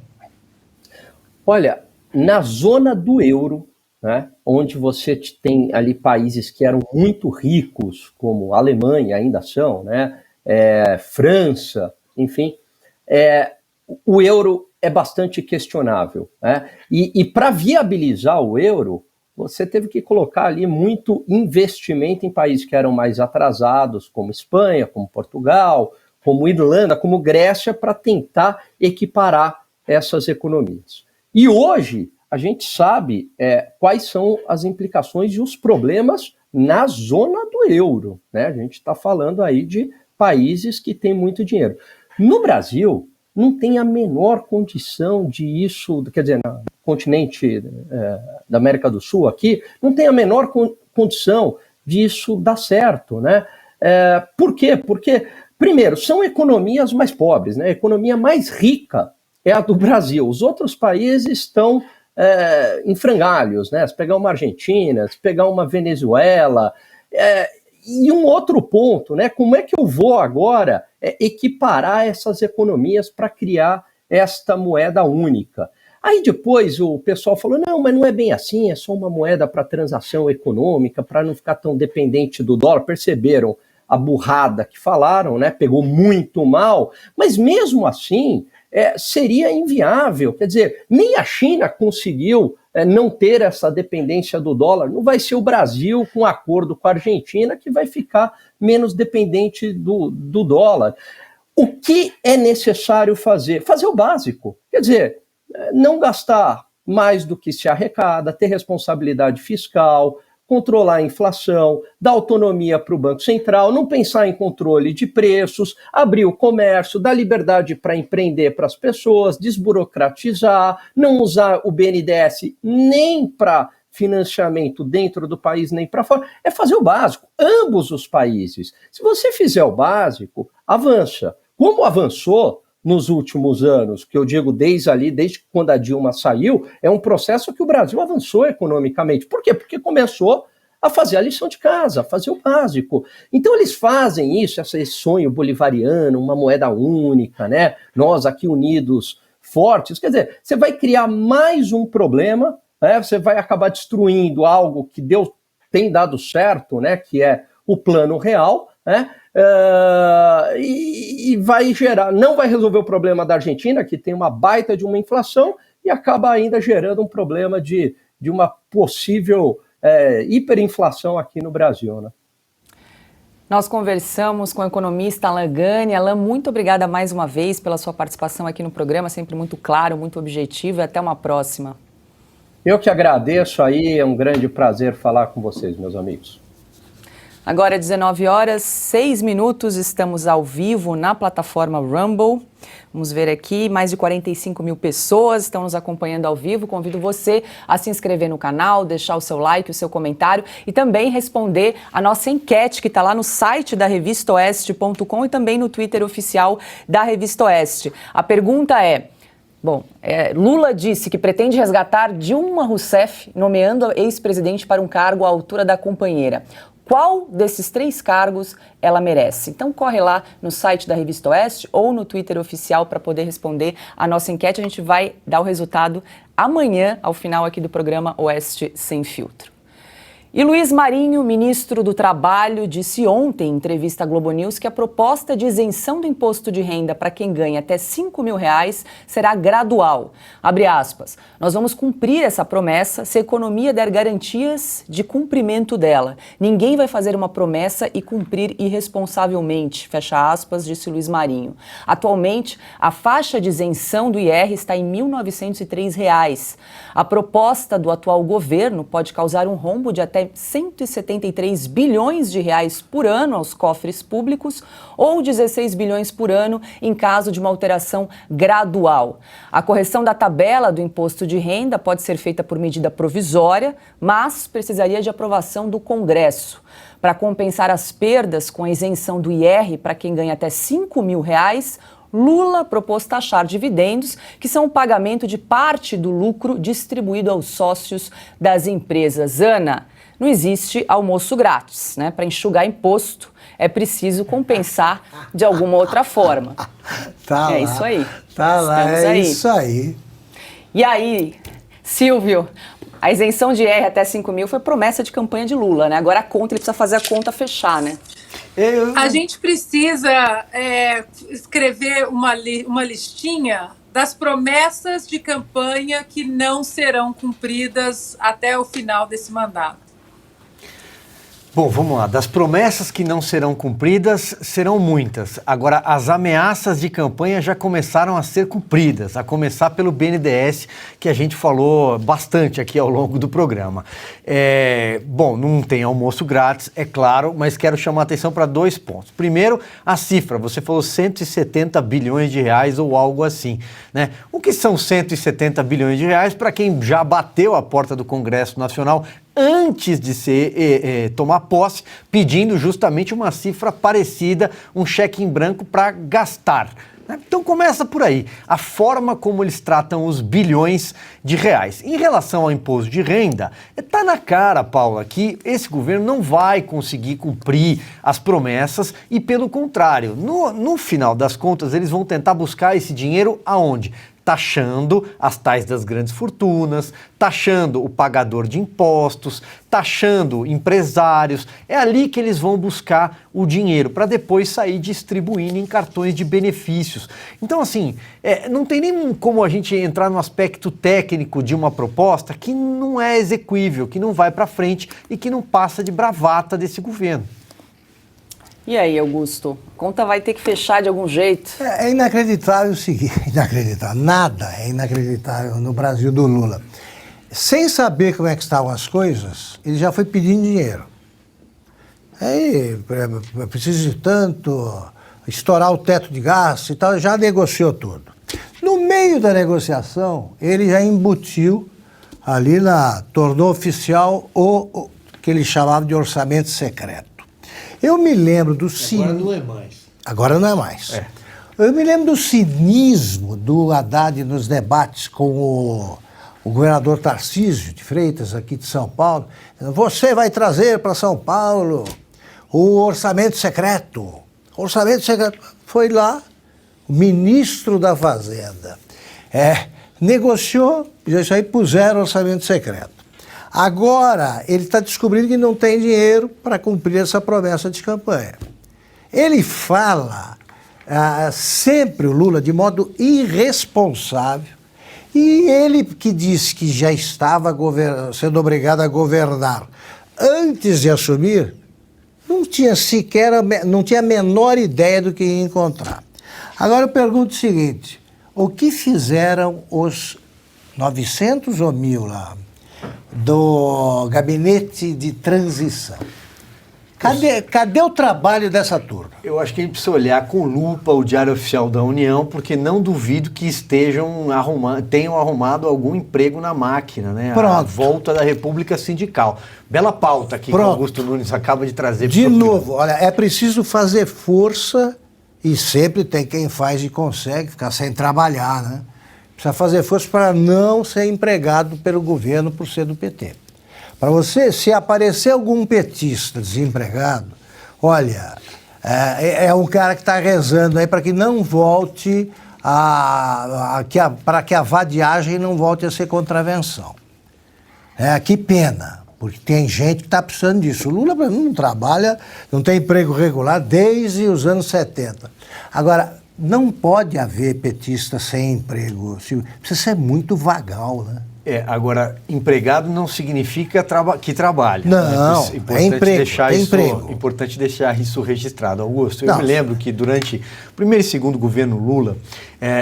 Olha, na zona do euro, né, onde você tem ali países que eram muito ricos, como a Alemanha ainda são, né, França, enfim, o euro é bastante questionável, né? E para viabilizar o euro, você teve que colocar ali muito investimento em países que eram mais atrasados, como Espanha, como Portugal, como Irlanda, como Grécia, para tentar equiparar essas economias. E hoje a gente sabe quais são as implicações e os problemas na zona do euro, né? A gente está falando aí de países que têm muito dinheiro. No Brasil, não tem a menor condição de isso, quer dizer, no continente da América do Sul aqui, não tem a menor condição disso dar certo, né? Por quê? Porque, primeiro, são economias mais pobres, né? A economia mais rica é a do Brasil. Os outros países estão em frangalhos, né? Se pegar uma Argentina, se pegar uma Venezuela. E um outro ponto, né? Como é que eu vou agora equiparar essas economias para criar esta moeda única? Aí depois o pessoal falou, não, mas não é bem assim, é só uma moeda para transação econômica, para não ficar tão dependente do dólar. Perceberam a burrada que falaram, né? Pegou muito mal, mas mesmo assim seria inviável. Quer dizer, nem a China conseguiu não ter essa dependência do dólar. Não vai ser o Brasil, com acordo com a Argentina, que vai ficar menos dependente do dólar. O que é necessário fazer? Fazer o básico. Quer dizer, não gastar mais do que se arrecada, ter responsabilidade fiscal, controlar a inflação, dar autonomia para o Banco Central, não pensar em controle de preços, abrir o comércio, dar liberdade para empreender para as pessoas, desburocratizar, não usar o BNDES nem para financiamento dentro do país nem para fora, é fazer o básico, ambos os países. Se você fizer o básico, avança. Como avançou nos últimos anos, que eu digo desde quando a Dilma saiu, é um processo que o Brasil avançou economicamente. Por quê? Porque começou a fazer a lição de casa, a fazer o básico. Então eles fazem isso, esse sonho bolivariano, uma moeda única, né? Nós aqui unidos, fortes. Quer dizer, você vai criar mais um problema, né? Você vai acabar destruindo algo que tem dado certo, né? Que é o Plano Real, né? E vai gerar, não vai resolver o problema da Argentina, que tem uma baita de uma inflação, e acaba ainda gerando um problema de uma possível hiperinflação aqui no Brasil, né? Nós conversamos com o economista Alan Gani. Alan, muito obrigada mais uma vez pela sua participação aqui no programa, sempre muito claro, muito objetivo, e até uma próxima. Eu que agradeço aí, é um grande prazer falar com vocês, meus amigos. Agora, 19h06, estamos ao vivo na plataforma Rumble. Vamos ver aqui, mais de 45 mil pessoas estão nos acompanhando ao vivo. Convido você a se inscrever no canal, deixar o seu like, o seu comentário e também responder a nossa enquete que está lá no site da revistaoeste.com e também no Twitter oficial da Revista Oeste. A pergunta é... Lula disse que pretende resgatar Dilma Rousseff, nomeando a ex-presidente para um cargo à altura da companheira. Qual desses 3 cargos ela merece? Então corre lá no site da Revista Oeste ou no Twitter oficial para poder responder a nossa enquete. A gente vai dar o resultado amanhã, ao final aqui do programa Oeste Sem Filtro. E Luiz Marinho, ministro do Trabalho, disse ontem em entrevista à Globo News que a proposta de isenção do imposto de renda para quem ganha até R$5 mil será gradual. Abre aspas, nós vamos cumprir essa promessa se a economia der garantias de cumprimento dela. Ninguém vai fazer uma promessa e cumprir irresponsavelmente, fecha aspas, disse Luiz Marinho. Atualmente, a faixa de isenção do IR está em R$ 1.903. A proposta do atual governo pode causar um rombo de até 173 bilhões de reais por ano aos cofres públicos ou 16 bilhões por ano em caso de uma alteração gradual. A correção da tabela do imposto de renda pode ser feita por medida provisória, mas precisaria de aprovação do Congresso. Para compensar as perdas com a isenção do IR para quem ganha até R$5 mil, Lula propôs taxar dividendos, que são o pagamento de parte do lucro distribuído aos sócios das empresas. Ana, não existe almoço grátis, né? Para enxugar imposto é preciso compensar de alguma outra forma. Tá lá, isso aí. Tá lá, é aí. Isso aí. E aí, Silvio, a isenção de IR até 5 mil foi promessa de campanha de Lula, né? Agora a conta, ele precisa fazer a conta fechar, né? A gente precisa escrever uma listinha das promessas de campanha que não serão cumpridas até o final desse mandato. Bom, vamos lá. Das promessas que não serão cumpridas, serão muitas. Agora, as ameaças de campanha já começaram a ser cumpridas, a começar pelo BNDES, que a gente falou bastante aqui ao longo do programa. Bom, não tem almoço grátis, é claro, mas quero chamar a atenção para 2 pontos. Primeiro, a cifra. Você falou 170 bilhões de reais ou algo assim, né? O que são 170 bilhões de reais para quem já bateu a porta do Congresso Nacional antes de tomar posse, pedindo justamente uma cifra parecida, um cheque em branco para gastar. Então começa por aí, a forma como eles tratam os bilhões de reais. Em relação ao imposto de renda, está na cara, Paula, que esse governo não vai conseguir cumprir as promessas e, pelo contrário, no final das contas, eles vão tentar buscar esse dinheiro aonde? Taxando as tais das grandes fortunas, taxando o pagador de impostos, taxando empresários. É ali que eles vão buscar o dinheiro para depois sair distribuindo em cartões de benefícios. Então, assim, não tem nem como a gente entrar no aspecto técnico de uma proposta que não é execuível, que não vai para frente e que não passa de bravata desse governo. E aí, Augusto? A conta vai ter que fechar de algum jeito? É inacreditável o seguinte, inacreditável, nada é inacreditável no Brasil do Lula. Sem saber como é que estavam as coisas, ele já foi pedindo dinheiro. Aí, preciso de tanto, estourar o teto de gasto e tal, já negociou tudo. No meio da negociação, ele já embutiu ali tornou oficial o que ele chamava de orçamento secreto. Eu me lembro do Agora não é mais. Agora não é mais. Eu me lembro do cinismo do Haddad nos debates com o governador Tarcísio de Freitas, aqui de São Paulo. Você vai trazer para São Paulo o orçamento secreto. O orçamento secreto foi lá, o ministro da Fazenda negociou, e isso aí puseram orçamento secreto. Agora, ele está descobrindo que não tem dinheiro para cumprir essa promessa de campanha. Ele fala sempre, o Lula, de modo irresponsável, e ele que disse que já estava sendo obrigado a governar antes de assumir, não tinha a menor ideia do que ia encontrar. Agora eu pergunto o seguinte, o que fizeram os 900 ou 1.000 lá do gabinete de transição? Cadê o trabalho dessa turma? Eu acho que a gente precisa olhar com lupa o Diário Oficial da União, porque não duvido que tenham arrumado algum emprego na máquina, né? Pronto. A volta da República Sindical. Bela pauta aqui que o Augusto Nunes acaba de trazer. De novo, olha, é preciso fazer força, e sempre tem quem faz e consegue ficar sem trabalhar, né? Precisa fazer força para não ser empregado pelo governo por ser do PT. Para você, se aparecer algum petista desempregado, olha, é um cara que está rezando aí para que não volte para que a vadiagem não volte a ser contravenção. Que pena, porque tem gente que está precisando disso. O Lula, para mim, não trabalha, não tem emprego regular desde os anos 70. Agora, não pode haver petista sem emprego. Precisa ser muito vagal, né? Agora, empregado não significa que trabalha. Não, importante deixar isso registrado. Augusto, eu me lembro que durante o primeiro e segundo governo Lula,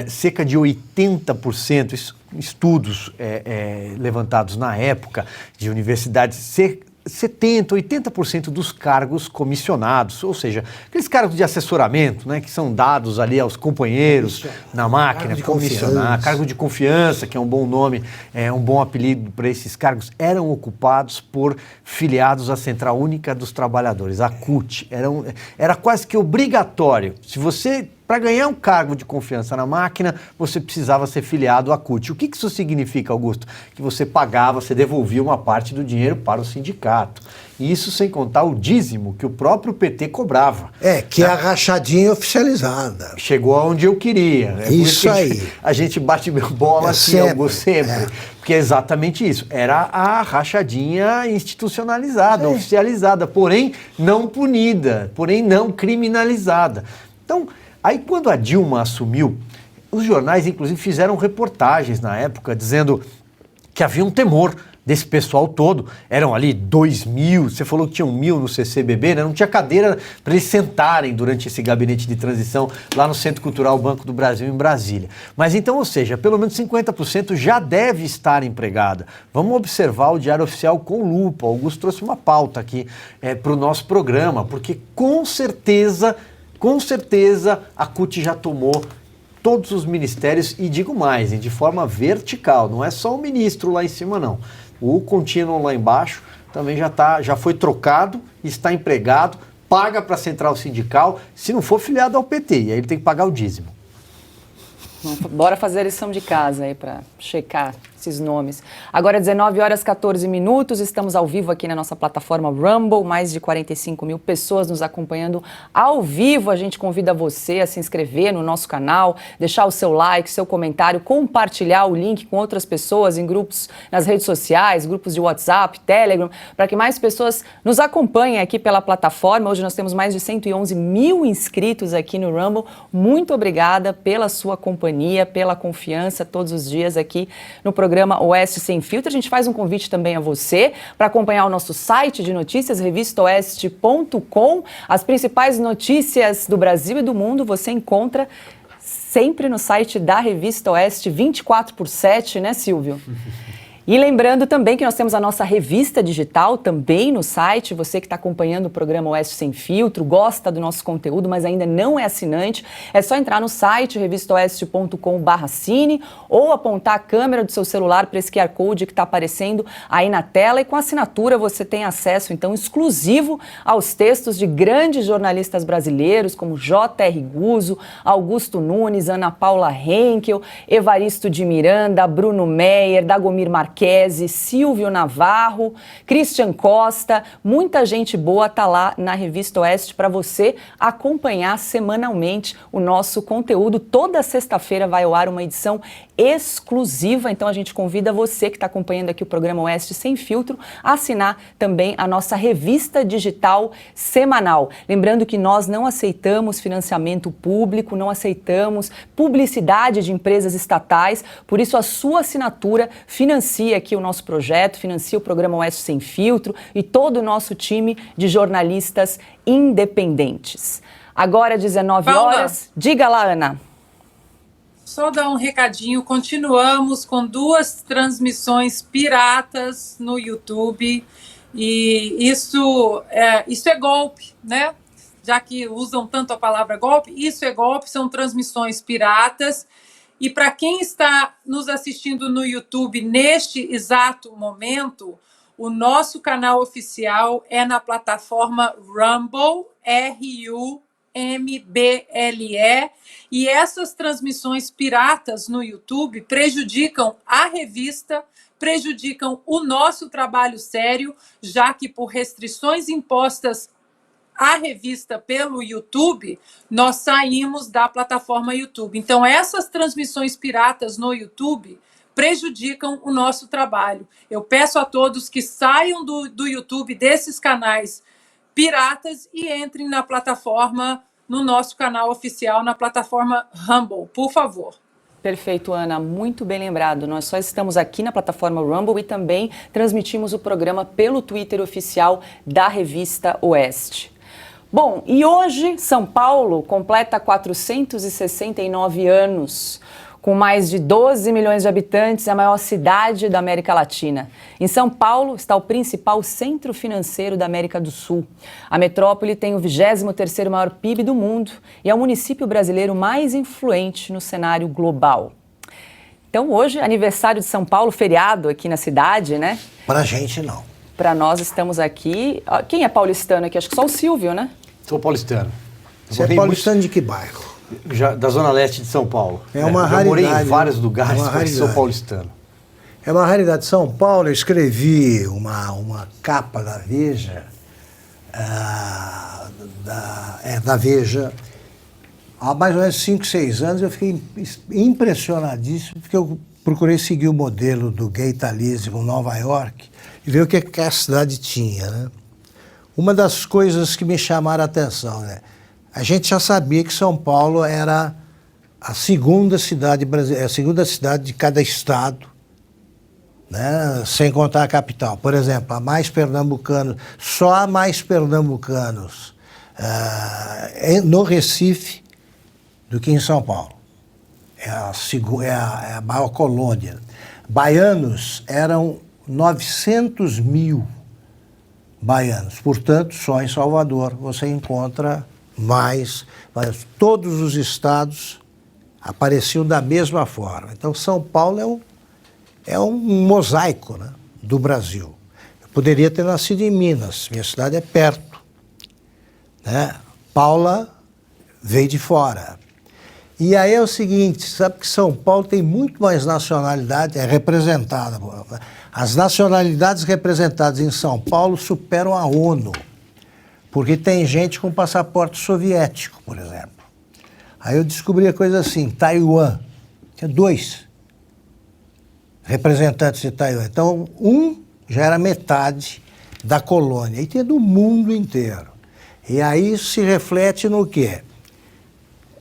cerca de 80%, estudos levantados na época de universidades, 70%, 80% dos cargos comissionados, ou seja, aqueles cargos de assessoramento, né, que são dados ali aos companheiros na máquina, cargo de confiança, que é um bom nome, um bom apelido para esses cargos, eram ocupados por filiados à Central Única dos Trabalhadores, a CUT. Era quase que obrigatório. Se você, para ganhar um cargo de confiança na máquina, você precisava ser filiado à CUT. O que isso significa, Augusto? Que você pagava, você devolvia uma parte do dinheiro para o sindicato. E isso sem contar o dízimo que o próprio PT cobrava. Que é a rachadinha oficializada. Chegou aonde eu queria. Isso aí. A gente bate bola assim, Augusto, sempre. Porque é exatamente isso. Era a rachadinha institucionalizada, oficializada, porém não punida, porém não criminalizada. Então, aí quando a Dilma assumiu, os jornais inclusive fizeram reportagens na época dizendo que havia um temor desse pessoal todo. Eram ali 2.000, você falou que tinham 1.000 no CCBB, né? Não tinha cadeira para eles sentarem durante esse gabinete de transição lá no Centro Cultural Banco do Brasil, em Brasília. Mas então, ou seja, pelo menos 50% já deve estar empregada. Vamos observar o Diário Oficial com lupa. O Augusto trouxe uma pauta aqui para o nosso programa, porque com certeza a CUT já tomou todos os ministérios, e digo mais, de forma vertical, não é só o ministro lá em cima, não. O contínuo lá embaixo também já foi trocado, está empregado, paga para a central sindical, se não for filiado ao PT, e aí ele tem que pagar o dízimo. Bora fazer a lição de casa aí para checar esses nomes. Agora 19h14, estamos ao vivo aqui na nossa plataforma Rumble, mais de 45 mil pessoas nos acompanhando ao vivo. A gente convida você a se inscrever no nosso canal, deixar o seu like, seu comentário, compartilhar o link com outras pessoas em grupos nas redes sociais, grupos de WhatsApp, Telegram, para que mais pessoas nos acompanhem aqui pela plataforma. Hoje nós temos mais de 111 mil inscritos aqui no Rumble. Muito obrigada pela sua companhia, pela confiança todos os dias aqui no programa programa Oeste Sem Filtro. A gente faz um convite também a você para acompanhar o nosso site de notícias, revistaoeste.com. As principais notícias do Brasil e do mundo você encontra sempre no site da Revista Oeste, 24/7, né, Silvio? E lembrando também que nós temos a nossa revista digital também no site. Você que está acompanhando o programa Oeste Sem Filtro, gosta do nosso conteúdo, mas ainda não é assinante, é só entrar no site revistaoeste.com/cine ou apontar a câmera do seu celular para esse QR Code que está aparecendo aí na tela, e com assinatura você tem acesso, então, exclusivo aos textos de grandes jornalistas brasileiros como J.R. Guzzo, Augusto Nunes, Ana Paula Henkel, Evaristo de Miranda, Bruno Meyer, Dagomir Marques, Silvio Navarro, Christian Costa, muita gente boa está lá na Revista Oeste para você acompanhar semanalmente o nosso conteúdo. Toda sexta-feira vai ao ar uma edição exclusiva, então a gente convida você que está acompanhando aqui o programa Oeste Sem Filtro a assinar também a nossa revista digital semanal. Lembrando que nós não aceitamos financiamento público, não aceitamos publicidade de empresas estatais, por isso a sua assinatura financia aqui o nosso projeto, financia o programa Oeste Sem Filtro e todo o nosso time de jornalistas independentes. Agora, 19 horas. Diga lá, Ana. Só dar um recadinho, continuamos com 2 transmissões piratas no YouTube, e isso é golpe, né? Já que usam tanto a palavra golpe, isso é golpe, são transmissões piratas. E para quem está nos assistindo no YouTube neste exato momento, o nosso canal oficial é na plataforma Rumble, RUMBLE, e essas transmissões piratas no YouTube prejudicam a revista, prejudicam o nosso trabalho sério, já que por restrições impostas à revista pelo YouTube, nós saímos da plataforma YouTube. Então, essas transmissões piratas no YouTube prejudicam o nosso trabalho. Eu peço a todos que saiam do YouTube, desses canais piratas, e entrem na plataforma, no nosso canal oficial, na plataforma Rumble, por favor. Perfeito, Ana, muito bem lembrado. Nós só estamos aqui na plataforma Rumble e também transmitimos o programa pelo Twitter oficial da Revista Oeste. Bom, e hoje São Paulo completa 469 anos. Com mais de 12 milhões de habitantes, é a maior cidade da América Latina. Em São Paulo está o principal centro financeiro da América do Sul. A metrópole tem o 23º maior PIB do mundo e é o município brasileiro mais influente no cenário global. Então hoje, aniversário de São Paulo, feriado aqui na cidade, né? Pra gente não. Para nós estamos aqui. Quem é paulistano aqui? Acho que só o Silvio, né? Sou paulistano. Você é paulistano de que bairro? Da Zona Leste de São Paulo. É uma raridade. Eu morei em vários lugares, mas sou paulistano. É uma raridade. São Paulo, eu escrevi uma capa da Veja, da Veja, há mais ou menos 5, 6 anos. Eu fiquei impressionadíssimo, porque eu procurei seguir o modelo do Gay Talese com Nova York e ver o que a cidade tinha, né? Uma das coisas que me chamaram a atenção, né? A gente já sabia que São Paulo era a segunda cidade brasileira, a segunda cidade de cada estado, né? Sem contar a capital. Por exemplo, há mais pernambucanos, só há mais pernambucanos no Recife do que em São Paulo. É a maior colônia. Baianos eram 900 mil baianos. Portanto, só em Salvador você encontra mais. Todos os estados apareciam da mesma forma. Então, São Paulo é um mosaico, né, do Brasil. Eu poderia ter nascido em Minas, minha cidade é perto, né? Paula veio de fora. E aí é o seguinte, sabe que São Paulo tem muito mais nacionalidade, é representada. As nacionalidades representadas em São Paulo superam a ONU, porque tem gente com passaporte soviético, por exemplo. Aí eu descobri a coisa assim, Taiwan, tinha 2 representantes de Taiwan. Então, um já era metade da colônia, e tinha do mundo inteiro. E aí se reflete no quê?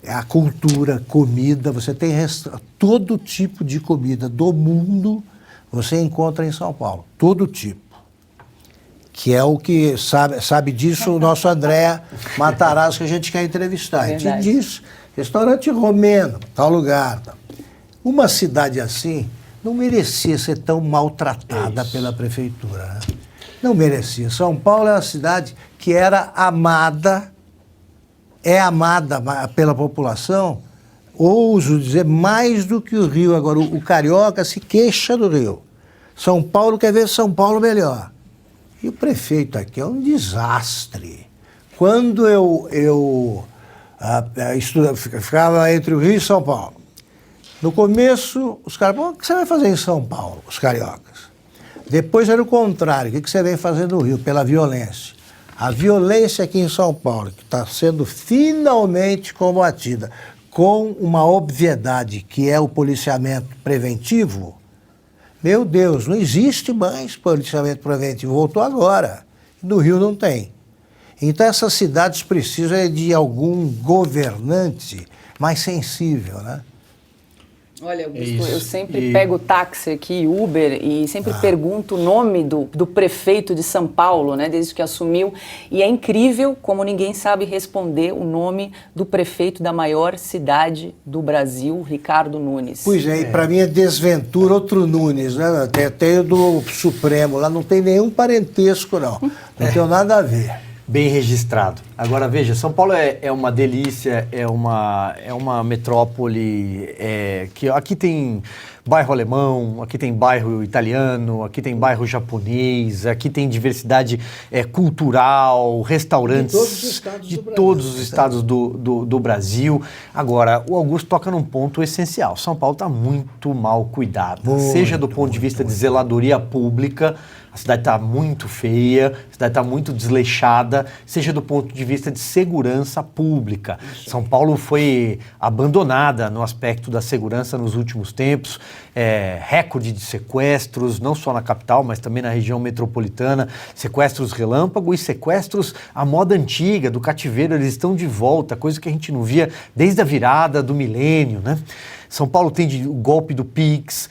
A cultura, comida, você tem todo tipo de comida do mundo você encontra em São Paulo, todo tipo. Que é o que sabe disso o nosso André Matarazzo, que a gente quer entrevistar. A gente diz, restaurante romeno, tal lugar. Tal. Uma cidade assim não merecia ser tão maltratada pela prefeitura. Né? Não merecia. São Paulo é uma cidade que era amada, é amada pela população, ouso dizer, mais do que o Rio. Agora, o carioca se queixa do Rio. São Paulo quer ver São Paulo melhor. E o prefeito aqui é um desastre. Quando eu ficava entre o Rio e São Paulo, no começo, os caras falavam, o que você vai fazer em São Paulo, os cariocas? Depois era o contrário, o que você vem fazer no Rio? Pela violência. A violência aqui em São Paulo, que está sendo finalmente combatida com uma obviedade, que é o policiamento preventivo. Meu Deus, não existe mais policiamento preventivo, voltou agora. No Rio não tem. Então essas cidades precisam de algum governante mais sensível, né? Olha, Augusto, eu sempre pego táxi aqui, Uber, e sempre pergunto o nome do prefeito de São Paulo, né, desde que assumiu. E é incrível como ninguém sabe responder o nome do prefeito da maior cidade do Brasil, Ricardo Nunes. Pois é, e para mim é desventura, outro Nunes, né? Tem o do Supremo, lá não tem nenhum parentesco, não. Não tem nada a ver. Bem registrado. Agora, veja, São Paulo é uma delícia, é uma metrópole que aqui tem bairro alemão, aqui tem bairro italiano, aqui tem bairro japonês, aqui tem diversidade cultural, restaurantes de todos os estados do Brasil. Agora, o Augusto toca num ponto essencial. São Paulo está muito mal cuidado, seja do ponto de vista de zeladoria pública. A cidade está muito feia, a cidade está muito desleixada, seja do ponto de vista de segurança pública. São Paulo foi abandonada no aspecto da segurança nos últimos tempos, recorde de sequestros, não só na capital, mas também na região metropolitana, sequestros relâmpago e sequestros à moda antiga, do cativeiro, eles estão de volta, coisa que a gente não via desde a virada do milênio, né? São Paulo tem o golpe do Pix,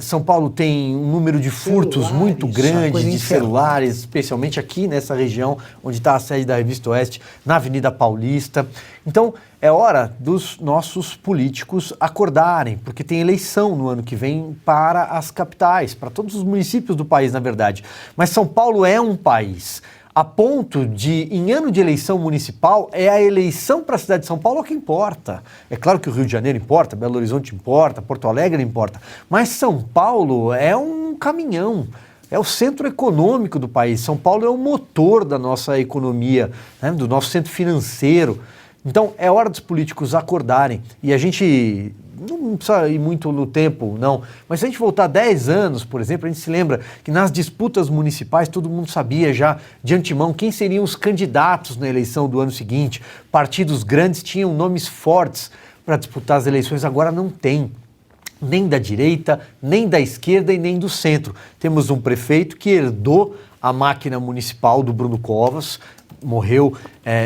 São Paulo tem um número de furtos muito grande de celulares, especialmente aqui nessa região onde está a sede da Revista Oeste, na Avenida Paulista. Então, é hora dos nossos políticos acordarem, porque tem eleição no ano que vem para as capitais, para todos os municípios do país, na verdade. Mas São Paulo é um país a ponto de, em ano de eleição municipal, é a eleição para a cidade de São Paulo que importa. É claro que o Rio de Janeiro importa, Belo Horizonte importa, Porto Alegre importa, mas São Paulo é um caminhão, é o centro econômico do país. São Paulo é o motor da nossa economia, né, do nosso centro financeiro. Então, é hora dos políticos acordarem. E a gente não precisa ir muito no tempo, não. Mas se a gente voltar 10 anos, por exemplo, a gente se lembra que nas disputas municipais todo mundo sabia já de antemão quem seriam os candidatos na eleição do ano seguinte. Partidos grandes tinham nomes fortes para disputar as eleições, agora não tem. Nem da direita, nem da esquerda e nem do centro. Temos um prefeito que herdou a máquina municipal do Bruno Covas, morreu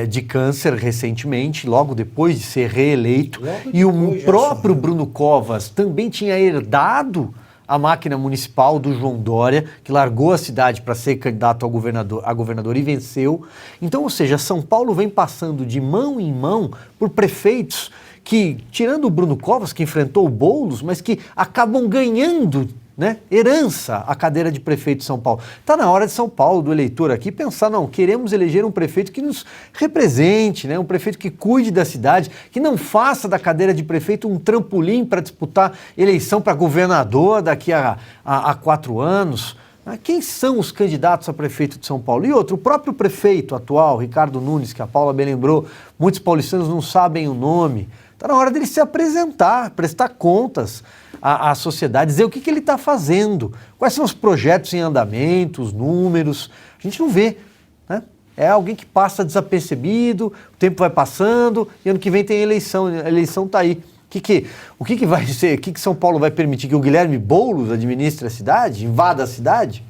de câncer recentemente, logo depois de ser reeleito, e o próprio Bruno Covas também tinha herdado a máquina municipal do João Dória, que largou a cidade para ser candidato a governador e venceu. Então, ou seja, São Paulo vem passando de mão em mão por prefeitos que, tirando o Bruno Covas, que enfrentou o Boulos, mas que acabam ganhando, né, herança a cadeira de prefeito de São Paulo. Está na hora de São Paulo, do eleitor aqui, pensar, não, queremos eleger um prefeito que nos represente, né, um prefeito que cuide da cidade, que não faça da cadeira de prefeito um trampolim para disputar eleição para governador daqui a 4 anos. Quem são os candidatos a prefeito de São Paulo? E outro, o próprio prefeito atual, Ricardo Nunes, que a Paula bem lembrou, muitos paulistanos não sabem o nome. Está na hora dele se apresentar, prestar contas à sociedade, dizer o que ele está fazendo, quais são os projetos em andamento, os números. A gente não vê, né? É alguém que passa desapercebido, o tempo vai passando e ano que vem tem eleição, a eleição está aí. O que vai ser? O que São Paulo vai permitir? Que o Guilherme Boulos administre a cidade, invada a cidade?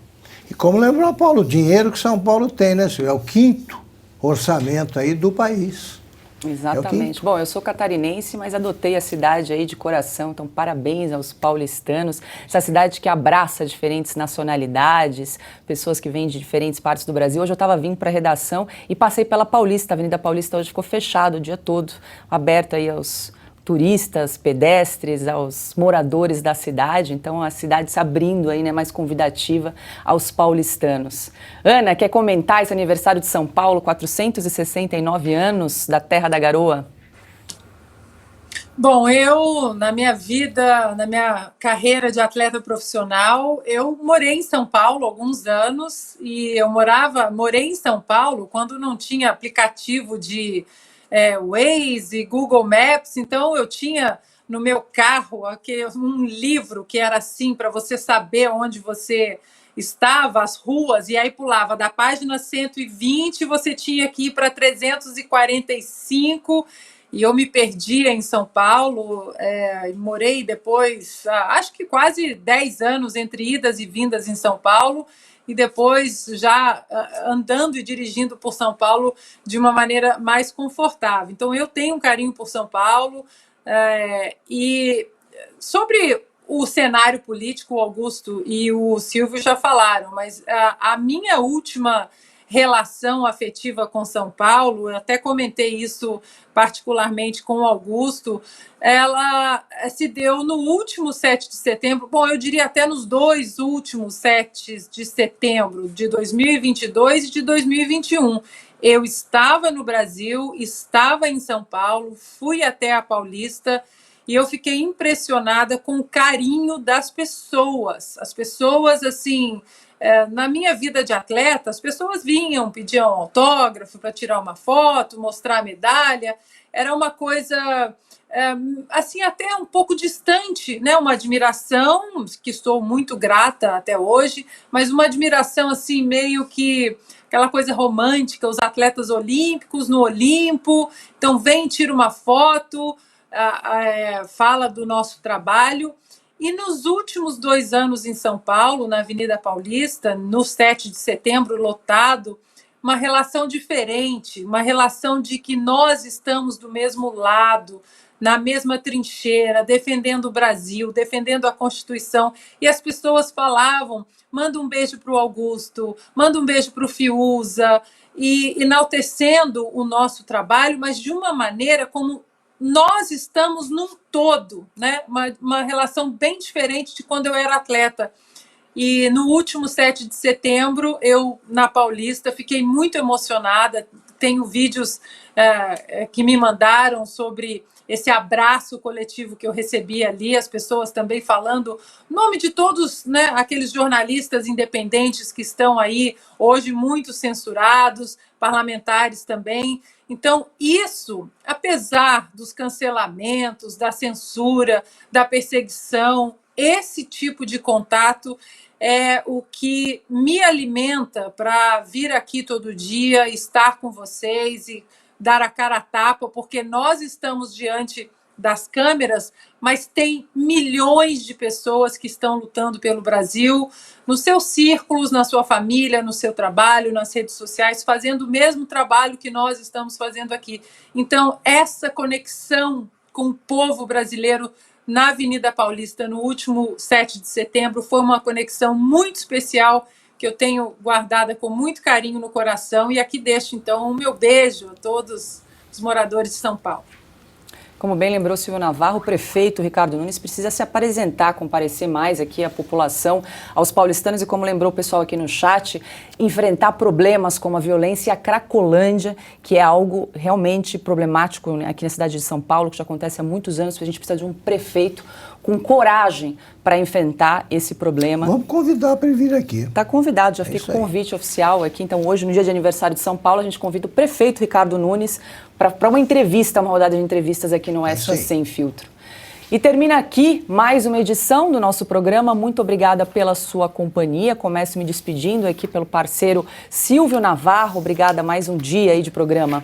E como lembrou, Paulo, o dinheiro que São Paulo tem, né, senhor? É o 5º orçamento aí do país. Exatamente. Bom, eu sou catarinense, mas adotei a cidade aí de coração, então parabéns aos paulistanos. Essa cidade que abraça diferentes nacionalidades, pessoas que vêm de diferentes partes do Brasil. Hoje eu estava vindo para a redação e passei pela Paulista. A Avenida Paulista hoje ficou fechada o dia todo, aberta aí aos turistas, pedestres, aos moradores da cidade. Então a cidade se abrindo aí, né, mais convidativa aos paulistanos. Ana, quer comentar esse aniversário de São Paulo, 469 anos da Terra da Garoa? Bom, eu, na minha vida, na minha carreira de atleta profissional, eu morei em São Paulo há alguns anos e morei em São Paulo quando não tinha aplicativo de Waze, Google Maps, então eu tinha no meu carro um livro que era assim, para você saber onde você estava, as ruas, e aí pulava da página 120, você tinha que ir para 345, e eu me perdia em São Paulo, morei depois, acho que quase 10 anos entre idas e vindas em São Paulo, e depois já andando e dirigindo por São Paulo de uma maneira mais confortável. Então, eu tenho um carinho por São Paulo. E sobre o cenário político, o Augusto e o Silvio já falaram, mas a minha última relação afetiva com São Paulo, eu até comentei isso particularmente com o Augusto, ela se deu no último 7 de setembro, bom, eu diria até nos 2 últimos 7 de setembro de 2022 e de 2021. Eu estava no Brasil, estava em São Paulo, fui até a Paulista e eu fiquei impressionada com o carinho das pessoas. As pessoas, assim, na minha vida de atleta, as pessoas vinham, pediam autógrafo para tirar uma foto, mostrar a medalha. Era uma coisa, assim, até um pouco distante, né? Uma admiração, que sou muito grata até hoje, mas uma admiração, assim, meio que aquela coisa romântica, os atletas olímpicos no Olimpo, então vem, tira uma foto, fala do nosso trabalho. E nos últimos 2 anos em São Paulo, na Avenida Paulista, no 7 de setembro, lotado, uma relação diferente, uma relação de que nós estamos do mesmo lado, na mesma trincheira, defendendo o Brasil, defendendo a Constituição. E as pessoas falavam, manda um beijo para o Augusto, manda um beijo para o Fiuza, e enaltecendo o nosso trabalho, mas de uma maneira como nós estamos num todo, né? Uma relação bem diferente de quando eu era atleta. E no último 7 de setembro, eu, na Paulista, fiquei muito emocionada. Tenho vídeos que me mandaram sobre esse abraço coletivo que eu recebi ali, as pessoas também falando em nome de todos, né, aqueles jornalistas independentes que estão aí hoje muito censurados, parlamentares também. Então, isso, apesar dos cancelamentos, da censura, da perseguição, esse tipo de contato é o que me alimenta para vir aqui todo dia, estar com vocês e dar a cara a tapa, porque nós estamos diante das câmeras, mas tem milhões de pessoas que estão lutando pelo Brasil, nos seus círculos, na sua família, no seu trabalho, nas redes sociais, fazendo o mesmo trabalho que nós estamos fazendo aqui. Então, essa conexão com o povo brasileiro na Avenida Paulista, no último 7 de setembro, foi uma conexão muito especial, que eu tenho guardada com muito carinho no coração. E aqui deixo, então, o meu beijo a todos os moradores de São Paulo. Como bem lembrou Silvio Navarro, o prefeito Ricardo Nunes precisa se apresentar, comparecer mais aqui à população, aos paulistanos e, como lembrou o pessoal aqui no chat, enfrentar problemas como a violência e a Cracolândia, que é algo realmente problemático, né, aqui na cidade de São Paulo, que já acontece há muitos anos. A gente precisa de um prefeito com coragem para enfrentar esse problema. Vamos convidar para ele vir aqui. Está convidado, já fica o convite oficial aqui. Então, hoje, no dia de aniversário de São Paulo, a gente convida o prefeito Ricardo Nunes para uma entrevista, uma rodada de entrevistas aqui no Oeste Sem Filtro. E termina aqui mais uma edição do nosso programa. Muito obrigada pela sua companhia. Começo me despedindo aqui pelo parceiro Silvio Navarro. Obrigada, mais um dia aí de programa.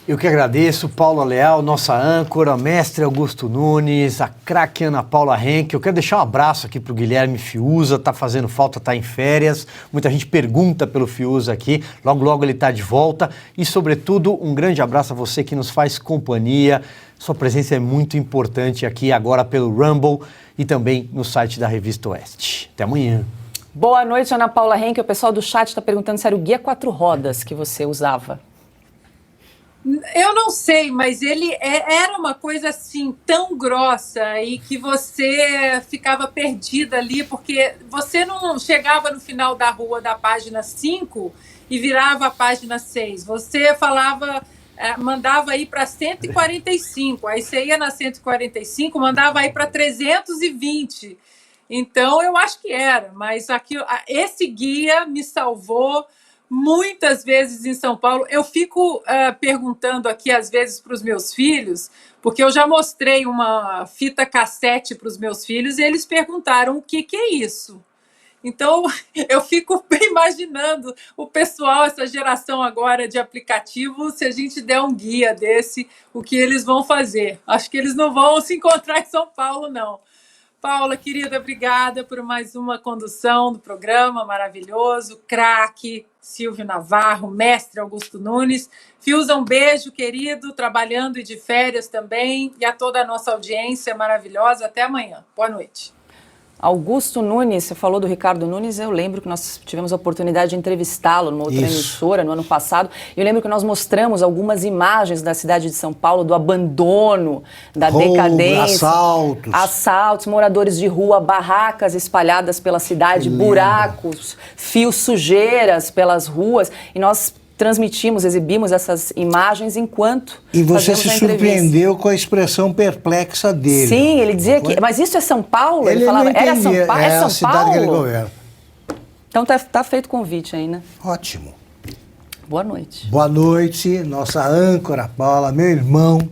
Eu que agradeço, Paula Leal, nossa âncora, mestre Augusto Nunes, a craque Ana Paula Henke. Eu quero deixar um abraço aqui para o Guilherme Fiuza, tá fazendo falta, tá em férias. Muita gente pergunta pelo Fiuza aqui, logo logo ele tá de volta. E sobretudo, um grande abraço a você que nos faz companhia. Sua presença é muito importante aqui agora pelo Rumble e também no site da Revista Oeste. Até amanhã. Boa noite, Ana Paula Henke. O pessoal do chat está perguntando se era o guia 4 rodas que você usava. Eu não sei, mas ele era uma coisa assim tão grossa e que você ficava perdida ali, porque você não chegava no final da rua da página 5 e virava a página 6. Você falava, mandava ir para 145, aí você ia na 145, mandava ir para 320. Então, eu acho que era, mas aqui, esse guia me salvou muitas vezes em São Paulo. Eu fico perguntando aqui, às vezes, para os meus filhos, porque eu já mostrei uma fita cassete para os meus filhos e eles perguntaram o que é isso. Então, eu fico imaginando o pessoal, essa geração agora de aplicativo, se a gente der um guia desse, o que eles vão fazer. Acho que eles não vão se encontrar em São Paulo, não. Paula, querida, obrigada por mais uma condução do programa maravilhoso. Craque, Silvio Navarro, mestre Augusto Nunes. Fiuza, um beijo, querido, trabalhando e de férias também. E a toda a nossa audiência maravilhosa. Até amanhã. Boa noite. Augusto Nunes, você falou do Ricardo Nunes, eu lembro que nós tivemos a oportunidade de entrevistá-lo numa outra emissora no ano passado. Eu lembro que nós mostramos algumas imagens da cidade de São Paulo, do abandono, da decadência. Assaltos, moradores de rua, barracas espalhadas pela cidade, buracos, fios, sujeiras pelas ruas. E nós transmitimos, exibimos essas imagens enquanto E você se surpreendeu com a expressão perplexa dele. Sim, ele dizia que... Mas isso é São Paulo? Ele falava, não entendia, era São Paulo? É São a cidade Paulo? que ele governa. Então tá feito o convite aí, né? Ótimo. Boa noite. Boa noite, nossa âncora Paula, meu irmão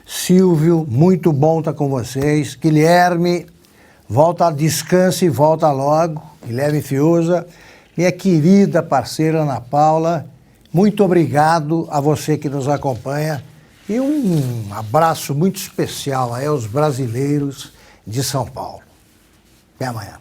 Silvio, muito bom estar com vocês. Guilherme, volta, descanse e volta logo. Guilherme Fiuza, minha querida parceira Ana Paula, muito obrigado a você que nos acompanha e um abraço muito especial aí aos brasileiros de São Paulo. Até amanhã.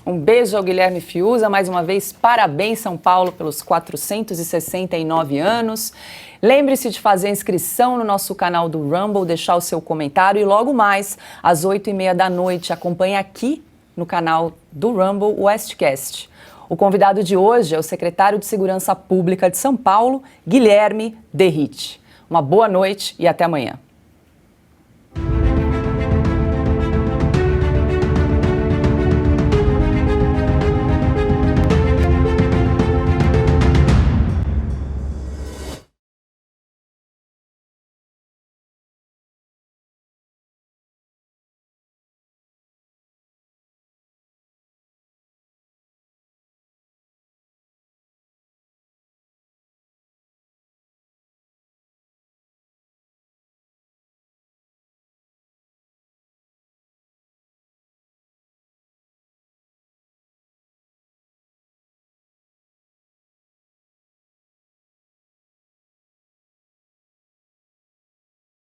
Um beijo ao Guilherme Fiuza, mais uma vez, parabéns São Paulo pelos 469 anos. Lembre-se de fazer a inscrição no nosso canal do Rumble, deixar o seu comentário e logo mais, às 8h30 da noite, acompanhe aqui no canal do Rumble, o Westcast. O convidado de hoje é o secretário de Segurança Pública de São Paulo, Guilherme Derrite. Uma boa noite e até amanhã.